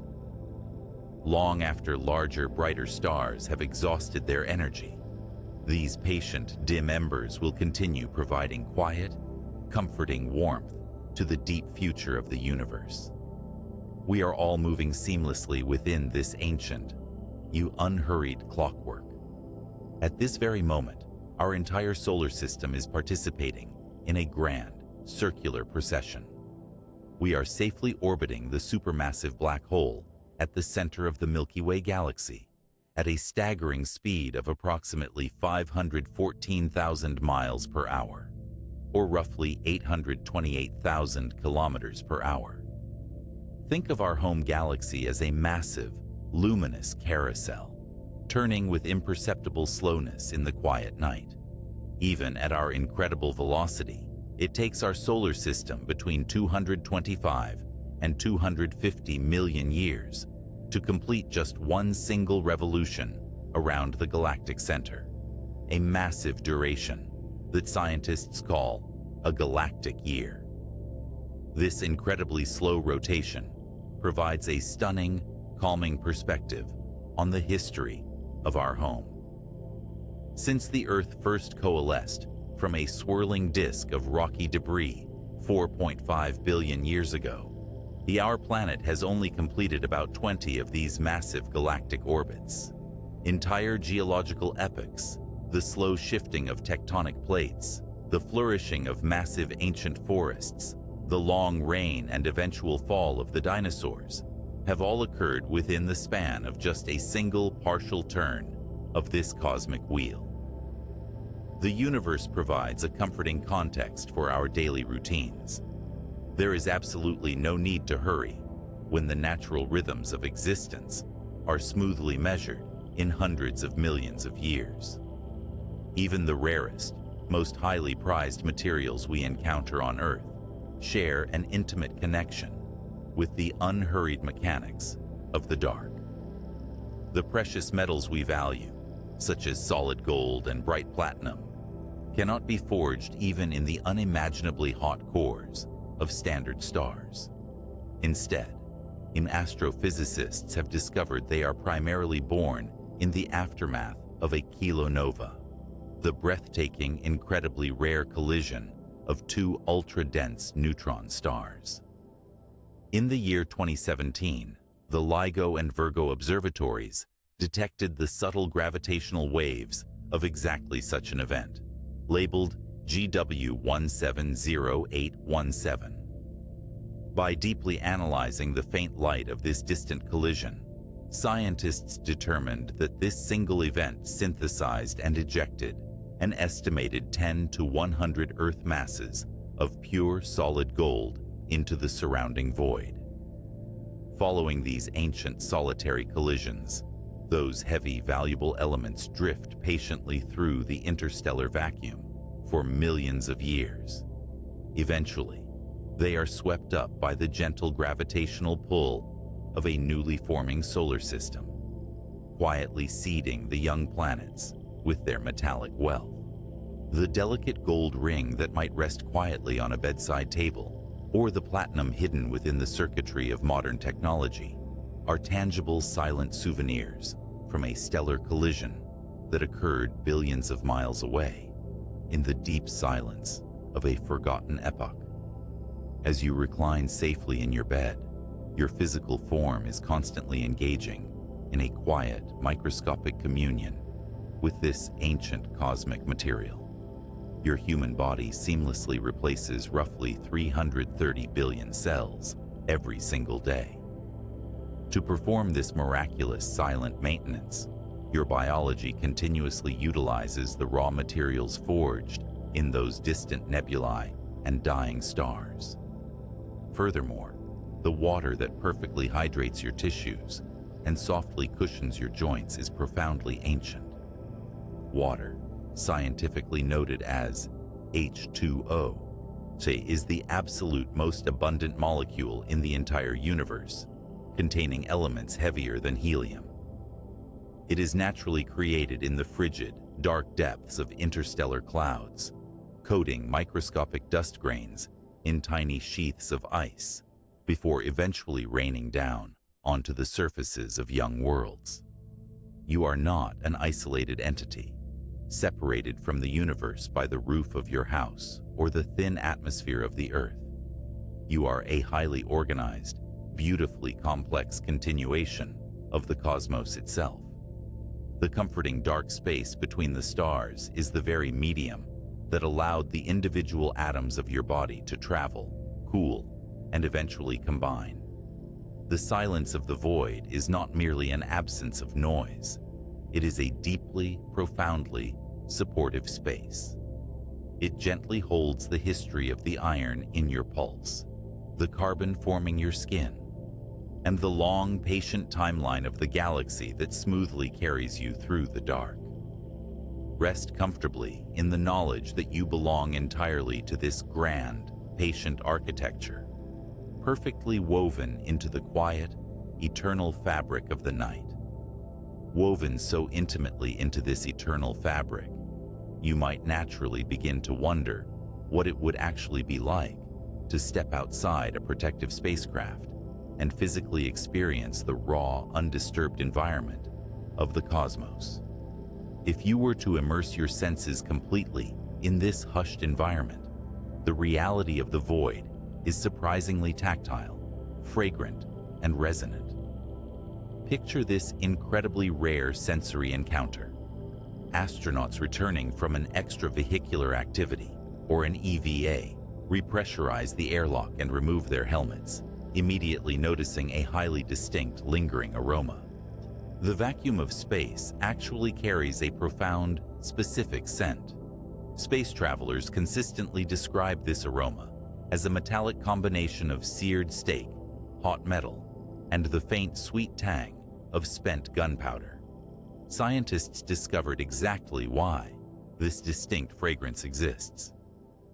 Long after larger, brighter stars have exhausted their energy, these patient, dim embers will continue providing quiet, comforting warmth to the deep future of the universe. We are all moving seamlessly within this ancient, unhurried clockwork. At this very moment, our entire solar system is participating in a grand, circular procession. We are safely orbiting the supermassive black hole at the center of the Milky Way galaxy at a staggering speed of approximately 514,000 miles per hour, or roughly 828,000 kilometers per hour. Think of our home galaxy as a massive, luminous carousel, turning with imperceptible slowness in the quiet night. Even at our incredible velocity, it takes our solar system between 225 and 250 million years to complete just one single revolution around the galactic center, a massive duration that scientists call a galactic year. This incredibly slow rotation provides a stunning, calming perspective on the history of our home. Since the Earth first coalesced from a swirling disk of rocky debris 4.5 billion years ago, our planet has only completed about 20 of these massive galactic orbits. Entire geological epochs, the slow shifting of tectonic plates, the flourishing of massive ancient forests, the long reign and eventual fall of the dinosaurs, have all occurred within the span of just a single partial turn of this cosmic wheel. The universe provides a comforting context for our daily routines. There is absolutely no need to hurry when the natural rhythms of existence are smoothly measured in hundreds of millions of years. Even the rarest, most highly prized materials we encounter on Earth share an intimate connection with the unhurried mechanics of the dark. The precious metals we value, such as solid gold and bright platinum, cannot be forged even in the unimaginably hot cores of standard stars. Instead, astrophysicists have discovered they are primarily born in the aftermath of a kilonova, the breathtaking, incredibly rare collision of two ultra-dense neutron stars. In the year 2017, the LIGO and Virgo observatories detected the subtle gravitational waves of exactly such an event, labeled GW170817. By deeply analyzing the faint light of this distant collision, scientists determined that this single event synthesized and ejected an estimated 10 to 100 Earth masses of pure solid gold into the surrounding void. Following these ancient solitary collisions, those heavy, valuable elements drift patiently through the interstellar vacuum for millions of years. Eventually, they are swept up by the gentle gravitational pull of a newly forming solar system, quietly seeding the young planets with their metallic wealth. The delicate gold ring that might rest quietly on a bedside table, or the platinum hidden within the circuitry of modern technology, are tangible, silent souvenirs from a stellar collision that occurred billions of miles away in the deep silence of a forgotten epoch. As you recline safely in your bed, your physical form is constantly engaging in a quiet, microscopic communion with this ancient cosmic material. Your human body seamlessly replaces roughly 330 billion cells every single day. To perform this miraculous silent maintenance, your biology continuously utilizes the raw materials forged in those distant nebulae and dying stars. Furthermore, the water that perfectly hydrates your tissues and softly cushions your joints is profoundly ancient. Water, scientifically noted as H2O, is the absolute most abundant molecule in the entire universe, containing elements heavier than helium. It is naturally created in the frigid, dark depths of interstellar clouds, coating microscopic dust grains in tiny sheaths of ice before eventually raining down onto the surfaces of young worlds. You are not an isolated entity, separated from the universe by the roof of your house or the thin atmosphere of the Earth. You are a highly organized, beautifully complex continuation of the cosmos itself. The comforting dark space between the stars is the very medium that allowed the individual atoms of your body to travel, cool, and eventually combine. The silence of the void is not merely an absence of noise. It is a deeply, profoundly supportive space. It gently holds the history of the iron in your pulse, the carbon forming your skin, and the long, patient timeline of the galaxy that smoothly carries you through the dark. Rest comfortably in the knowledge that you belong entirely to this grand, patient architecture, perfectly woven into the quiet, eternal fabric of the night. Woven so intimately into this eternal fabric you might naturally begin to wonder what it would actually be like to step outside a protective spacecraft and physically experience the raw, undisturbed environment of the cosmos. If you were to immerse your senses completely in this hushed environment, the reality of the void is surprisingly tactile, fragrant, and resonant. Picture this incredibly rare sensory encounter. Astronauts returning from an extravehicular activity, or an EVA, repressurize the airlock and remove their helmets, immediately noticing a highly distinct, lingering aroma. The vacuum of space actually carries a profound, specific scent. Space travelers consistently describe this aroma as a metallic combination of seared steak, hot metal, and the faint, sweet tang of spent gunpowder. Scientists discovered exactly why this distinct fragrance exists.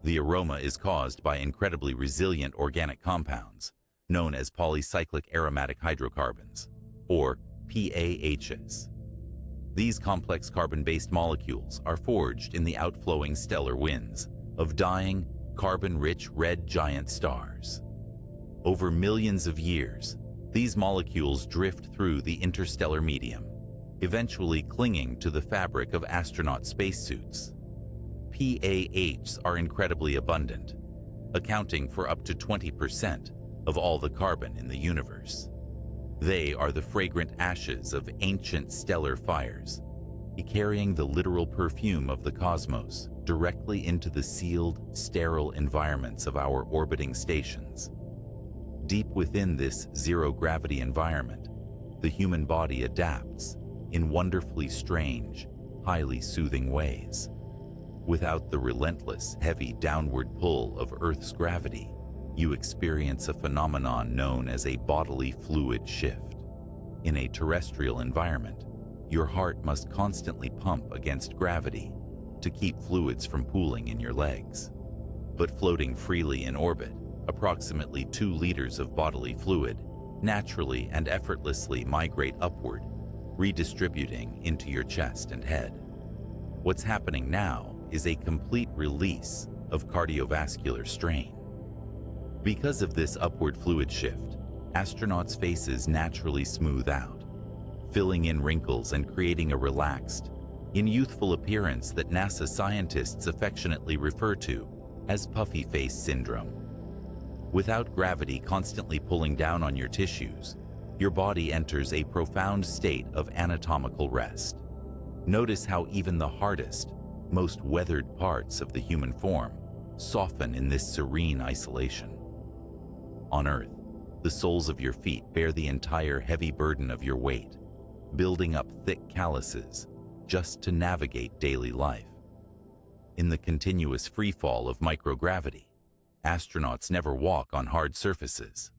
The aroma is caused by incredibly resilient organic compounds known as polycyclic aromatic hydrocarbons, or PAHs. These complex carbon-based molecules are forged in the outflowing stellar winds of dying, carbon-rich red giant stars. Over millions of years, these molecules drift through the interstellar medium, eventually clinging to the fabric of astronaut spacesuits. PAHs are incredibly abundant, accounting for up to 20% of all the carbon in the universe. They are the fragrant ashes of ancient stellar fires, carrying the literal perfume of the cosmos directly into the sealed, sterile environments of our orbiting stations. Deep within this zero-gravity environment, the human body adapts in wonderfully strange, highly soothing ways. Without the relentless, heavy downward pull of Earth's gravity, you experience a phenomenon known as a bodily fluid shift. In a terrestrial environment, your heart must constantly pump against gravity to keep fluids from pooling in your legs. But floating freely in orbit, approximately 2 liters of bodily fluid naturally and effortlessly migrate upward, redistributing into your chest and head. What's happening now is a complete release of cardiovascular strain. Because of this upward fluid shift, astronauts' faces naturally smooth out, filling in wrinkles and creating a relaxed, youthful appearance that NASA scientists affectionately refer to as puffy face syndrome. Without gravity constantly pulling down on your tissues, your body enters a profound state of anatomical rest. Notice how even the hardest, most weathered parts of the human form soften in this serene isolation. On Earth, the soles of your feet bear the entire heavy burden of your weight, building up thick calluses just to navigate daily life. In the continuous freefall of microgravity, astronauts never walk on hard surfaces.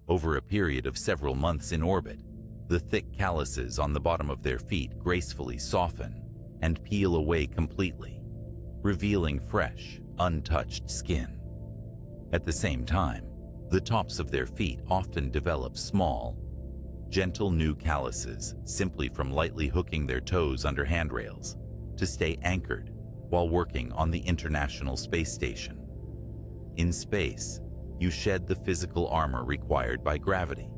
Over a period of several months in orbit, the thick calluses on the bottom of their feet gracefully soften and peel away completely, revealing fresh, untouched skin. At the same time, the tops of their feet often develop small, gentle new calluses simply from lightly hooking their toes under handrails to stay anchored while working on the International Space Station. In space, you shed the physical armor required by gravity,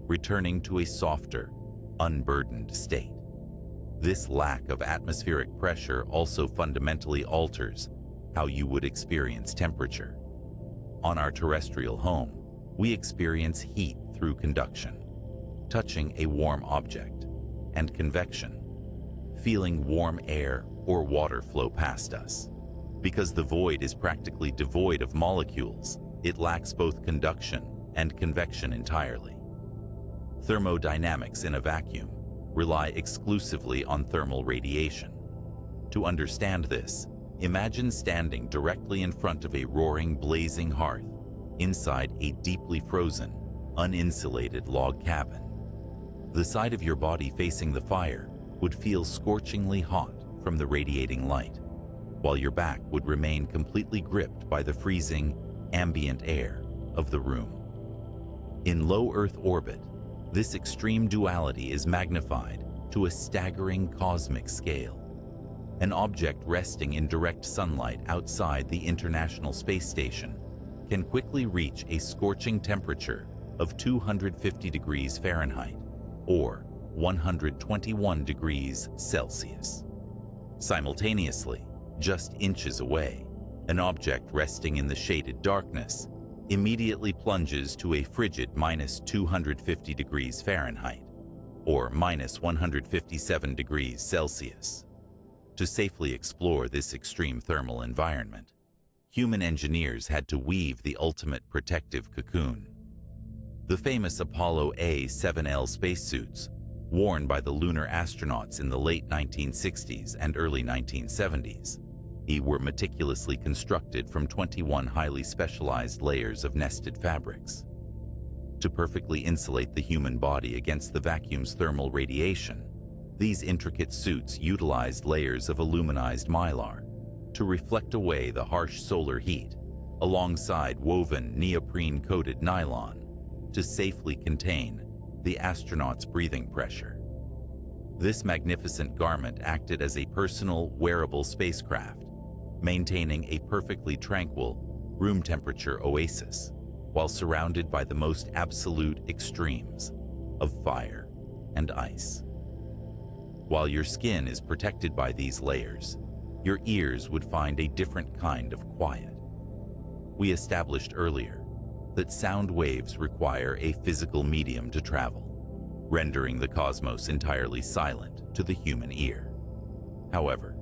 returning to a softer, unburdened state. This lack of atmospheric pressure also fundamentally alters how you would experience temperature. On our terrestrial home, we experience heat through conduction, touching a warm object, and convection, feeling warm air or water flow past us. Because the void is practically devoid of molecules, it lacks both conduction and convection entirely. Thermodynamics in a vacuum rely exclusively on thermal radiation. To understand this, imagine standing directly in front of a roaring, blazing hearth inside a deeply frozen, uninsulated log cabin. The side of your body facing the fire would feel scorchingly hot from the radiating light, while your back would remain completely gripped by the freezing, ambient air of the room. In low Earth orbit, this extreme duality is magnified to a staggering cosmic scale. An object resting in direct sunlight outside the International Space Station can quickly reach a scorching temperature of 250 degrees Fahrenheit or 121 degrees Celsius. Simultaneously, just inches away, an object resting in the shaded darkness immediately plunges to a frigid minus 250 degrees Fahrenheit or minus 157 degrees Celsius. To safely explore this extreme thermal environment, human engineers had to weave the ultimate protective cocoon. The famous Apollo A-7L spacesuits, worn by the lunar astronauts in the late 1960s and early 1970s, were meticulously constructed from 21 highly specialized layers of nested fabrics. To perfectly insulate the human body against the vacuum's thermal radiation, these intricate suits utilized layers of aluminized mylar to reflect away the harsh solar heat, alongside woven neoprene-coated nylon to safely contain the astronauts' breathing pressure. This magnificent garment acted as a personal, wearable spacecraft, maintaining a perfectly tranquil, room-temperature oasis while surrounded by the most absolute extremes of fire and ice. While your skin is protected by these layers, your ears would find a different kind of quiet. We established earlier that sound waves require a physical medium to travel, rendering the cosmos entirely silent to the human ear. However,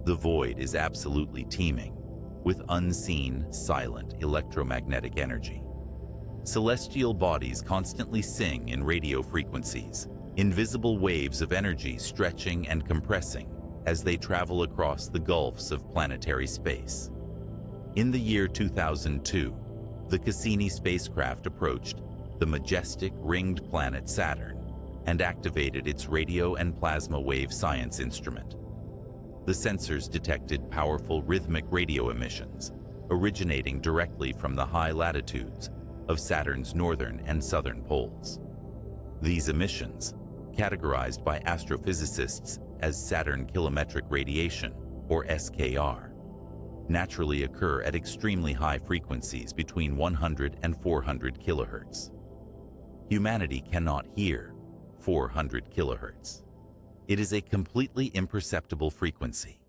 the void is absolutely teeming with unseen, silent electromagnetic energy. Celestial bodies constantly sing in radio frequencies, invisible waves of energy stretching and compressing as they travel across the gulfs of planetary space. In the year 2002, the Cassini spacecraft approached the majestic ringed planet Saturn and activated its radio and plasma wave science instrument. The sensors detected powerful rhythmic radio emissions originating directly from the high latitudes of Saturn's northern and southern poles. These emissions, categorized by astrophysicists as Saturn kilometric radiation, or SKR, naturally occur at extremely high frequencies between 100 and 400 kilohertz. Humanity cannot hear 400 kilohertz. It is a completely imperceptible frequency.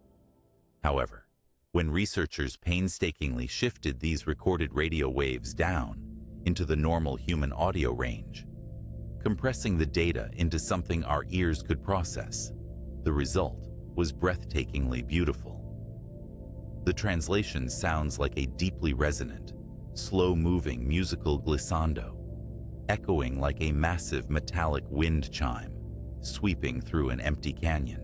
However, when researchers painstakingly shifted these recorded radio waves down into the normal human audio range, compressing the data into something our ears could process, the result was breathtakingly beautiful. The translation sounds like a deeply resonant, slow-moving musical glissando, echoing like a massive metallic wind chime sweeping through an empty canyon.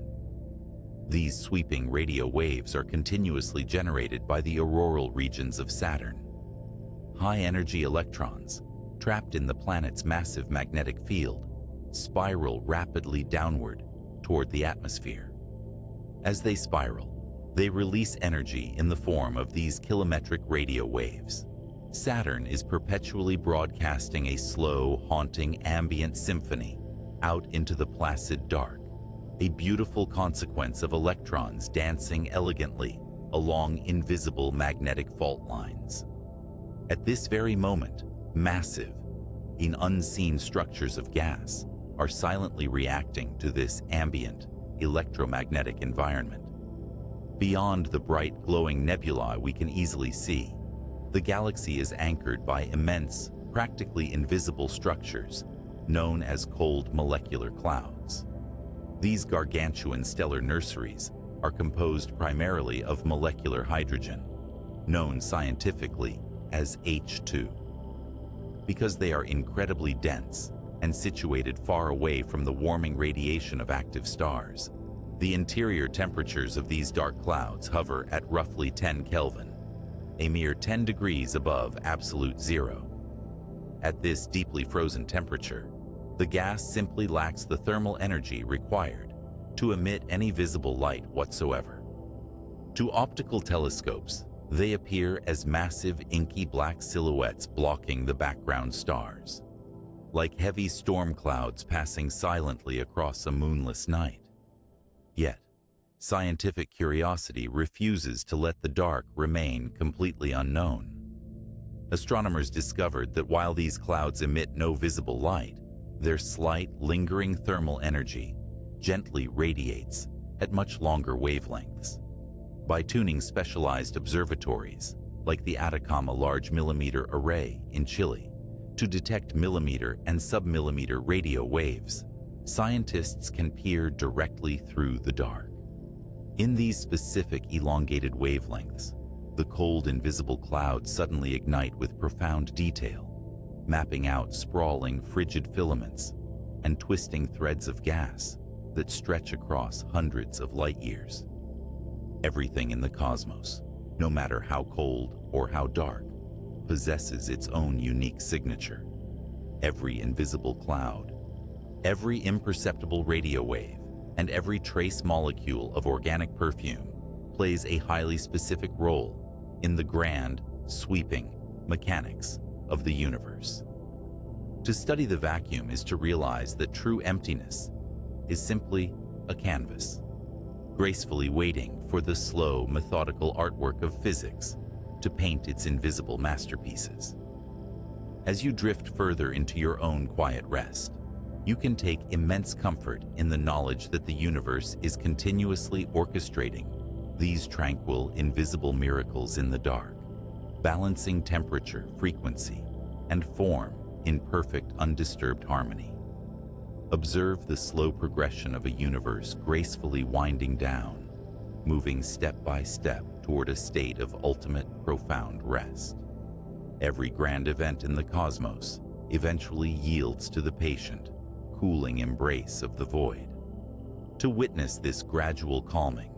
These sweeping radio waves are continuously generated by the auroral regions of Saturn. High-energy electrons, trapped in the planet's massive magnetic field, spiral rapidly downward toward the atmosphere. As they spiral, they release energy in the form of these kilometric radio waves. Saturn is perpetually broadcasting a slow, haunting ambient symphony out into the placid dark, a beautiful consequence of electrons dancing elegantly along invisible magnetic fault lines. At this very moment, massive, unseen structures of gas are silently reacting to this ambient, electromagnetic environment. Beyond the bright, glowing nebulae we can easily see, the galaxy is anchored by immense, practically invisible structures known as cold molecular clouds. These gargantuan stellar nurseries are composed primarily of molecular hydrogen, known scientifically as H2. Because they are incredibly dense and situated far away from the warming radiation of active stars, the interior temperatures of these dark clouds hover at roughly 10 Kelvin, a mere 10 degrees above absolute zero. At this deeply frozen temperature, the gas simply lacks the thermal energy required to emit any visible light whatsoever. To optical telescopes, they appear as massive inky black silhouettes blocking the background stars, like heavy storm clouds passing silently across a moonless night. Yet, scientific curiosity refuses to let the dark remain completely unknown. Astronomers discovered that while these clouds emit no visible light, their slight, lingering thermal energy gently radiates at much longer wavelengths. By tuning specialized observatories, like the Atacama Large Millimeter Array in Chile, to detect millimeter and submillimeter radio waves, scientists can peer directly through the dark. In these specific elongated wavelengths, the cold, invisible clouds suddenly ignite with profound detail, mapping out sprawling, frigid filaments and twisting threads of gas that stretch across hundreds of light years. Everything in the cosmos, no matter how cold or how dark, possesses its own unique signature. Every invisible cloud, every imperceptible radio wave, and every trace molecule of organic perfume plays a highly specific role in the grand, sweeping mechanics of the universe. To study the vacuum is to realize that true emptiness is simply a canvas, gracefully waiting for the slow, methodical artwork of physics to paint its invisible masterpieces. As you drift further into your own quiet rest, you can take immense comfort in the knowledge that the universe is continuously orchestrating these tranquil, invisible miracles in the dark, balancing temperature, frequency, and form in perfect, undisturbed harmony. Observe the slow progression of a universe gracefully winding down, moving step by step toward a state of ultimate, profound rest. Every grand event in the cosmos eventually yields to the patient, cooling embrace of the void. To witness this gradual calming,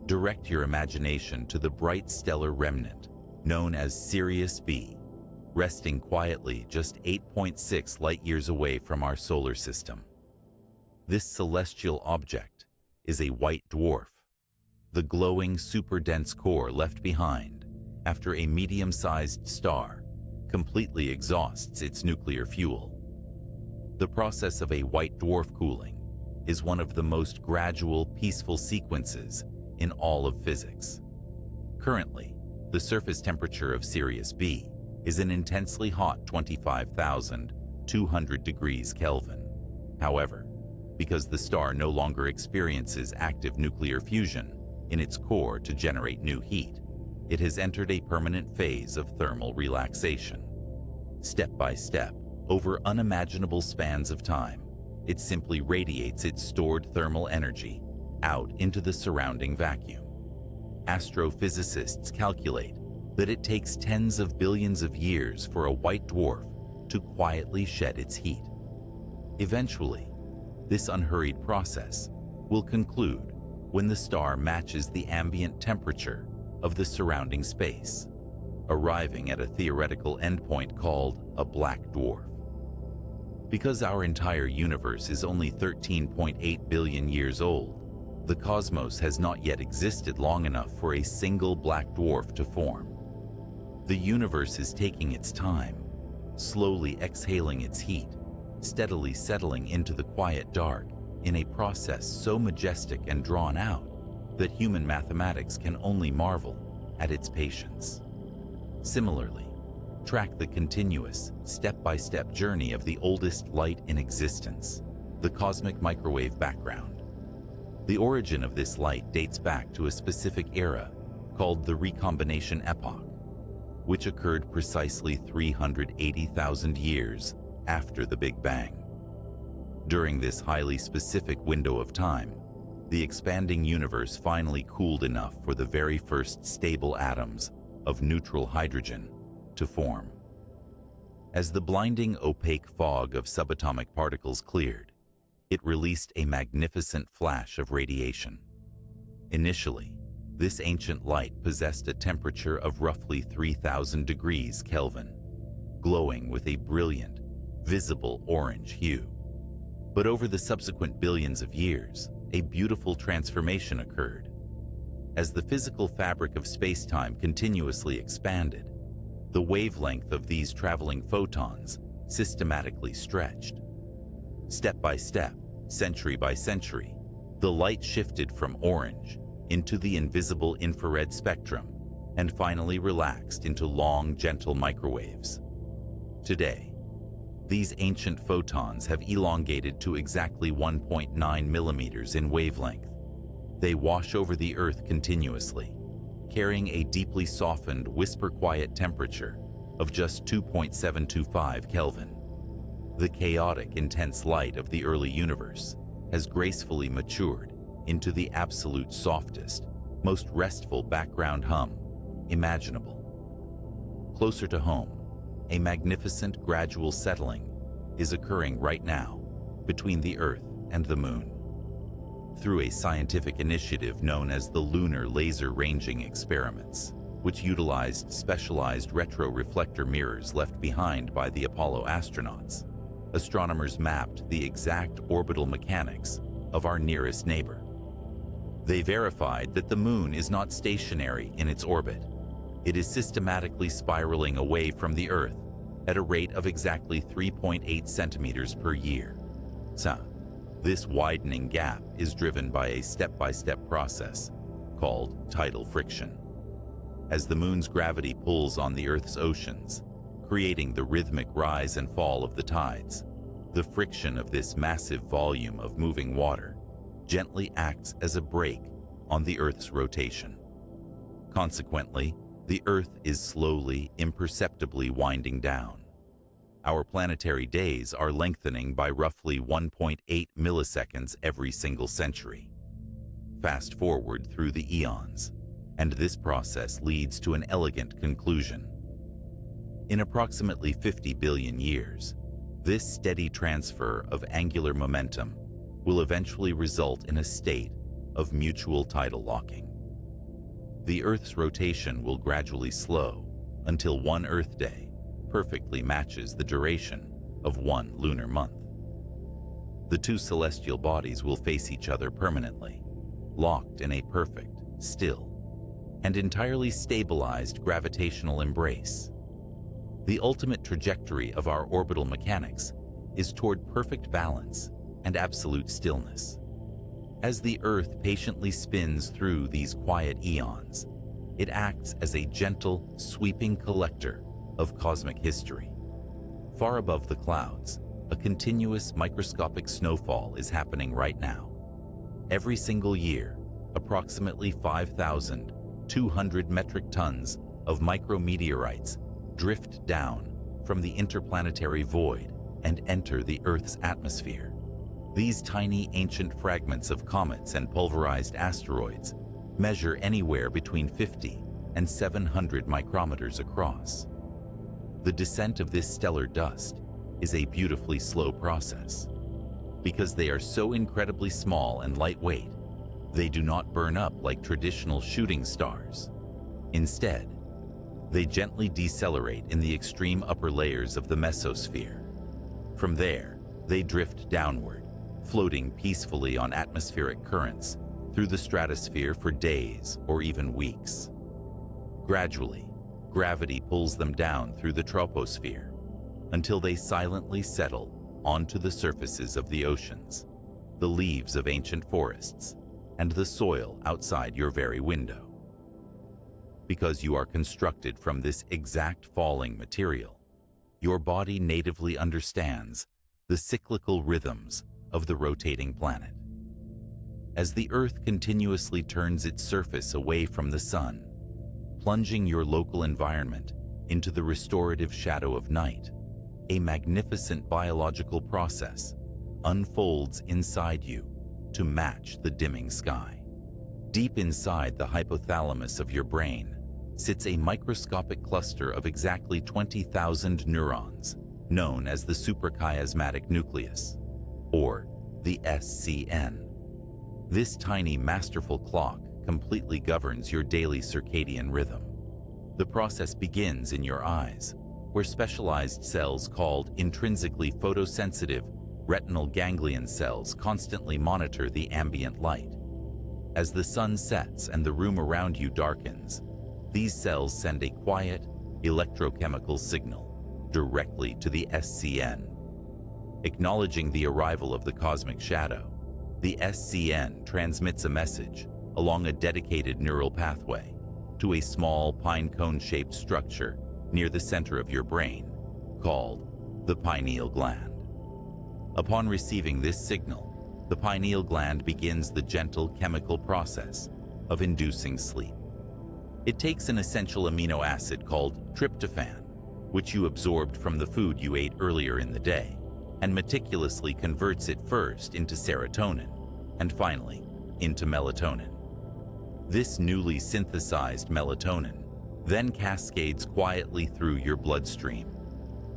direct your imagination to the bright stellar remnant known as Sirius B, resting quietly just 8.6 light-years away from our solar system. This celestial object is a white dwarf, the glowing super-dense core left behind after a medium-sized star completely exhausts its nuclear fuel. The process of a white dwarf cooling is one of the most gradual, peaceful sequences in all of physics. Currently, the surface temperature of Sirius B is an intensely hot 25,200 degrees Kelvin. However, because the star no longer experiences active nuclear fusion in its core to generate new heat, it has entered a permanent phase of thermal relaxation. Step by step, over unimaginable spans of time, it simply radiates its stored thermal energy out into the surrounding vacuum. Astrophysicists calculate that it takes tens of billions of years for a white dwarf to quietly shed its heat. Eventually, this unhurried process will conclude when the star matches the ambient temperature of the surrounding space, arriving at a theoretical endpoint called a black dwarf. Because our entire universe is only 13.8 billion years old, the cosmos has not yet existed long enough for a single black dwarf to form. The universe is taking its time, slowly exhaling its heat, steadily settling into the quiet dark in a process so majestic and drawn out that human mathematics can only marvel at its patience. Similarly, track the continuous, step-by-step journey of the oldest light in existence, the cosmic microwave background. The origin of this light dates back to a specific era called the recombination epoch, which occurred precisely 380,000 years after the Big Bang. During this highly specific window of time, the expanding universe finally cooled enough for the very first stable atoms of neutral hydrogen to form. As the blinding opaque fog of subatomic particles cleared, it released a magnificent flash of radiation. Initially, this ancient light possessed a temperature of roughly 3,000 degrees Kelvin, glowing with a brilliant, visible orange hue. But over the subsequent billions of years, a beautiful transformation occurred. As the physical fabric of space-time continuously expanded, the wavelength of these traveling photons systematically stretched. Step by step, century by century, the light shifted from orange into the invisible infrared spectrum, and finally relaxed into long, gentle microwaves. Today, these ancient photons have elongated to exactly 1.9 millimeters in wavelength. They wash over the Earth continuously, carrying a deeply softened, whisper-quiet temperature of just 2.725 Kelvin. The chaotic, intense light of the early universe has gracefully matured into the absolute softest, most restful background hum imaginable. Closer to home, a magnificent gradual settling is occurring right now between the Earth and the Moon. Through a scientific initiative known as the Lunar Laser Ranging Experiments, which utilized specialized retroreflector mirrors left behind by the Apollo astronauts, astronomers mapped the exact orbital mechanics of our nearest neighbor. They verified that the Moon is not stationary in its orbit. It is systematically spiraling away from the Earth at a rate of exactly 3.8 centimeters per year. So, this widening gap is driven by a step-by-step process called tidal friction. As the Moon's gravity pulls on the Earth's oceans, creating the rhythmic rise and fall of the tides, the friction of this massive volume of moving water gently acts as a brake on the Earth's rotation. Consequently, the Earth is slowly, imperceptibly winding down. Our planetary days are lengthening by roughly 1.8 milliseconds every single century. Fast forward through the eons, and this process leads to an elegant conclusion. In approximately 50 billion years, this steady transfer of angular momentum will eventually result in a state of mutual tidal locking. The Earth's rotation will gradually slow until one Earth day perfectly matches the duration of one lunar month. The two celestial bodies will face each other permanently, locked in a perfect, still, and entirely stabilized gravitational embrace. The ultimate trajectory of our orbital mechanics is toward perfect balance and absolute stillness. As the Earth patiently spins through these quiet eons, it acts as a gentle, sweeping collector of cosmic history. Far above the clouds, a continuous microscopic snowfall is happening right now. Every single year, approximately 5,200 metric tons of micrometeorites drift down from the interplanetary void and enter the Earth's atmosphere. These tiny ancient fragments of comets and pulverized asteroids measure anywhere between 50 and 700 micrometers across. The descent of this stellar dust is a beautifully slow process. Because they are so incredibly small and lightweight, they do not burn up like traditional shooting stars. Instead, they gently decelerate in the extreme upper layers of the mesosphere. From there, they drift downward, floating peacefully on atmospheric currents through the stratosphere for days or even weeks. Gradually, gravity pulls them down through the troposphere until they silently settle onto the surfaces of the oceans, the leaves of ancient forests, and the soil outside your very window. Because you are constructed from this exact falling material, your body natively understands the cyclical rhythms of the rotating planet. As the Earth continuously turns its surface away from the sun, plunging your local environment into the restorative shadow of night, a magnificent biological process unfolds inside you to match the dimming sky. Deep inside the hypothalamus of your brain sits a microscopic cluster of exactly 20,000 neurons, known as the suprachiasmatic nucleus, or the SCN. This tiny masterful clock completely governs your daily circadian rhythm. The process begins in your eyes, where specialized cells called intrinsically photosensitive retinal ganglion cells constantly monitor the ambient light. As the sun sets and the room around you darkens, these cells send a quiet, electrochemical signal directly to the SCN. Acknowledging the arrival of the cosmic shadow, the SCN transmits a message along a dedicated neural pathway to a small pine cone-shaped structure near the center of your brain called the pineal gland. Upon receiving this signal, the pineal gland begins the gentle chemical process of inducing sleep. It takes an essential amino acid called tryptophan, which you absorbed from the food you ate earlier in the day, and meticulously converts it first into serotonin, and finally into melatonin. This newly synthesized melatonin then cascades quietly through your bloodstream,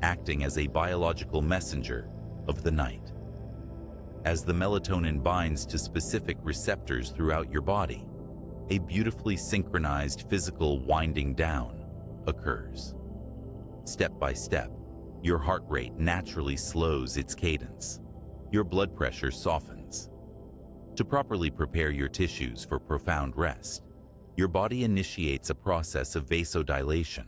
acting as a biological messenger of the night. As the melatonin binds to specific receptors throughout your body, a beautifully synchronized physical winding down occurs. Step by step, your heart rate naturally slows its cadence. Your blood pressure softens. To properly prepare your tissues for profound rest, your body initiates a process of vasodilation,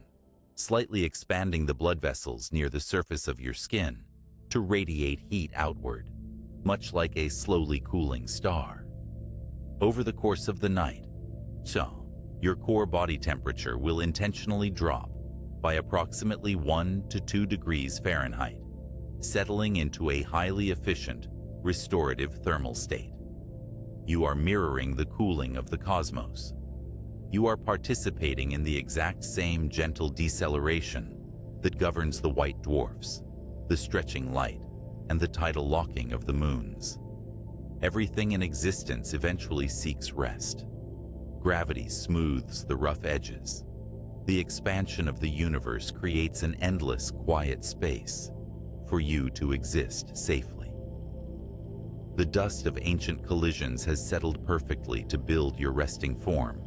slightly expanding the blood vessels near the surface of your skin to radiate heat outward, much like a slowly cooling star. Over the course of the night, your core body temperature will intentionally drop by approximately 1 to 2 degrees Fahrenheit, settling into a highly efficient, restorative thermal state. You are mirroring the cooling of the cosmos. You are participating in the exact same gentle deceleration that governs the white dwarfs, the stretching light, and the tidal locking of the moons. Everything in existence eventually seeks rest. Gravity smooths the rough edges. The expansion of the universe creates an endless, quiet space for you to exist safely. The dust of ancient collisions has settled perfectly to build your resting form,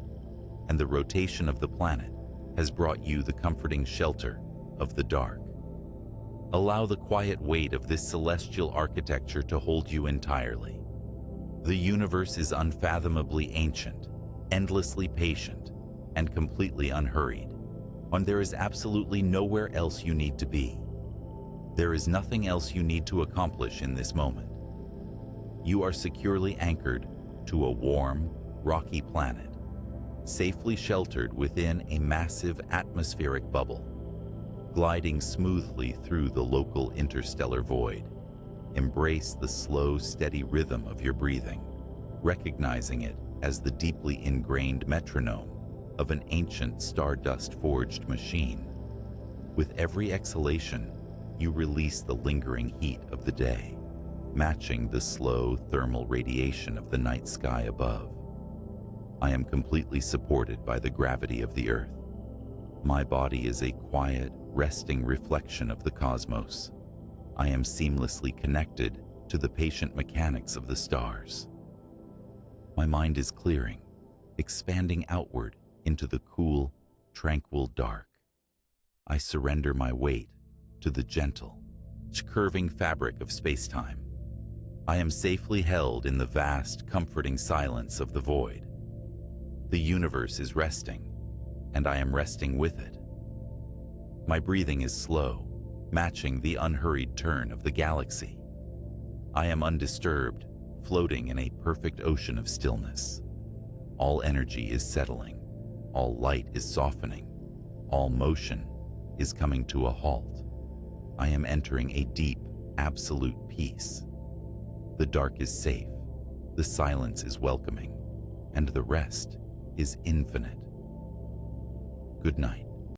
and the rotation of the planet has brought you the comforting shelter of the dark. Allow the quiet weight of this celestial architecture to hold you entirely. The universe is unfathomably ancient, endlessly patient, and completely unhurried, and there is absolutely nowhere else you need to be. There is nothing else you need to accomplish in this moment. You are securely anchored to a warm, rocky planet, safely sheltered within a massive atmospheric bubble, gliding smoothly through the local interstellar void. Embrace the slow, steady rhythm of your breathing, recognizing it as the deeply ingrained metronome of an ancient stardust-forged machine. With every exhalation, you release the lingering heat of the day, matching the slow thermal radiation of the night sky above. I am completely supported by the gravity of the Earth. My body is a quiet, resting reflection of the cosmos. I am seamlessly connected to the patient mechanics of the stars. My mind is clearing, expanding outward into the cool, tranquil dark. I surrender my weight to the gentle, curving fabric of space-time. I am safely held in the vast, comforting silence of the void. The universe is resting, and I am resting with it. My breathing is slow, matching the unhurried turn of the galaxy. I am undisturbed, floating in a perfect ocean of stillness. All energy is settling, all light is softening, all motion is coming to a halt. I am entering a deep, absolute peace. The dark is safe, the silence is welcoming, and the rest is infinite. Good night.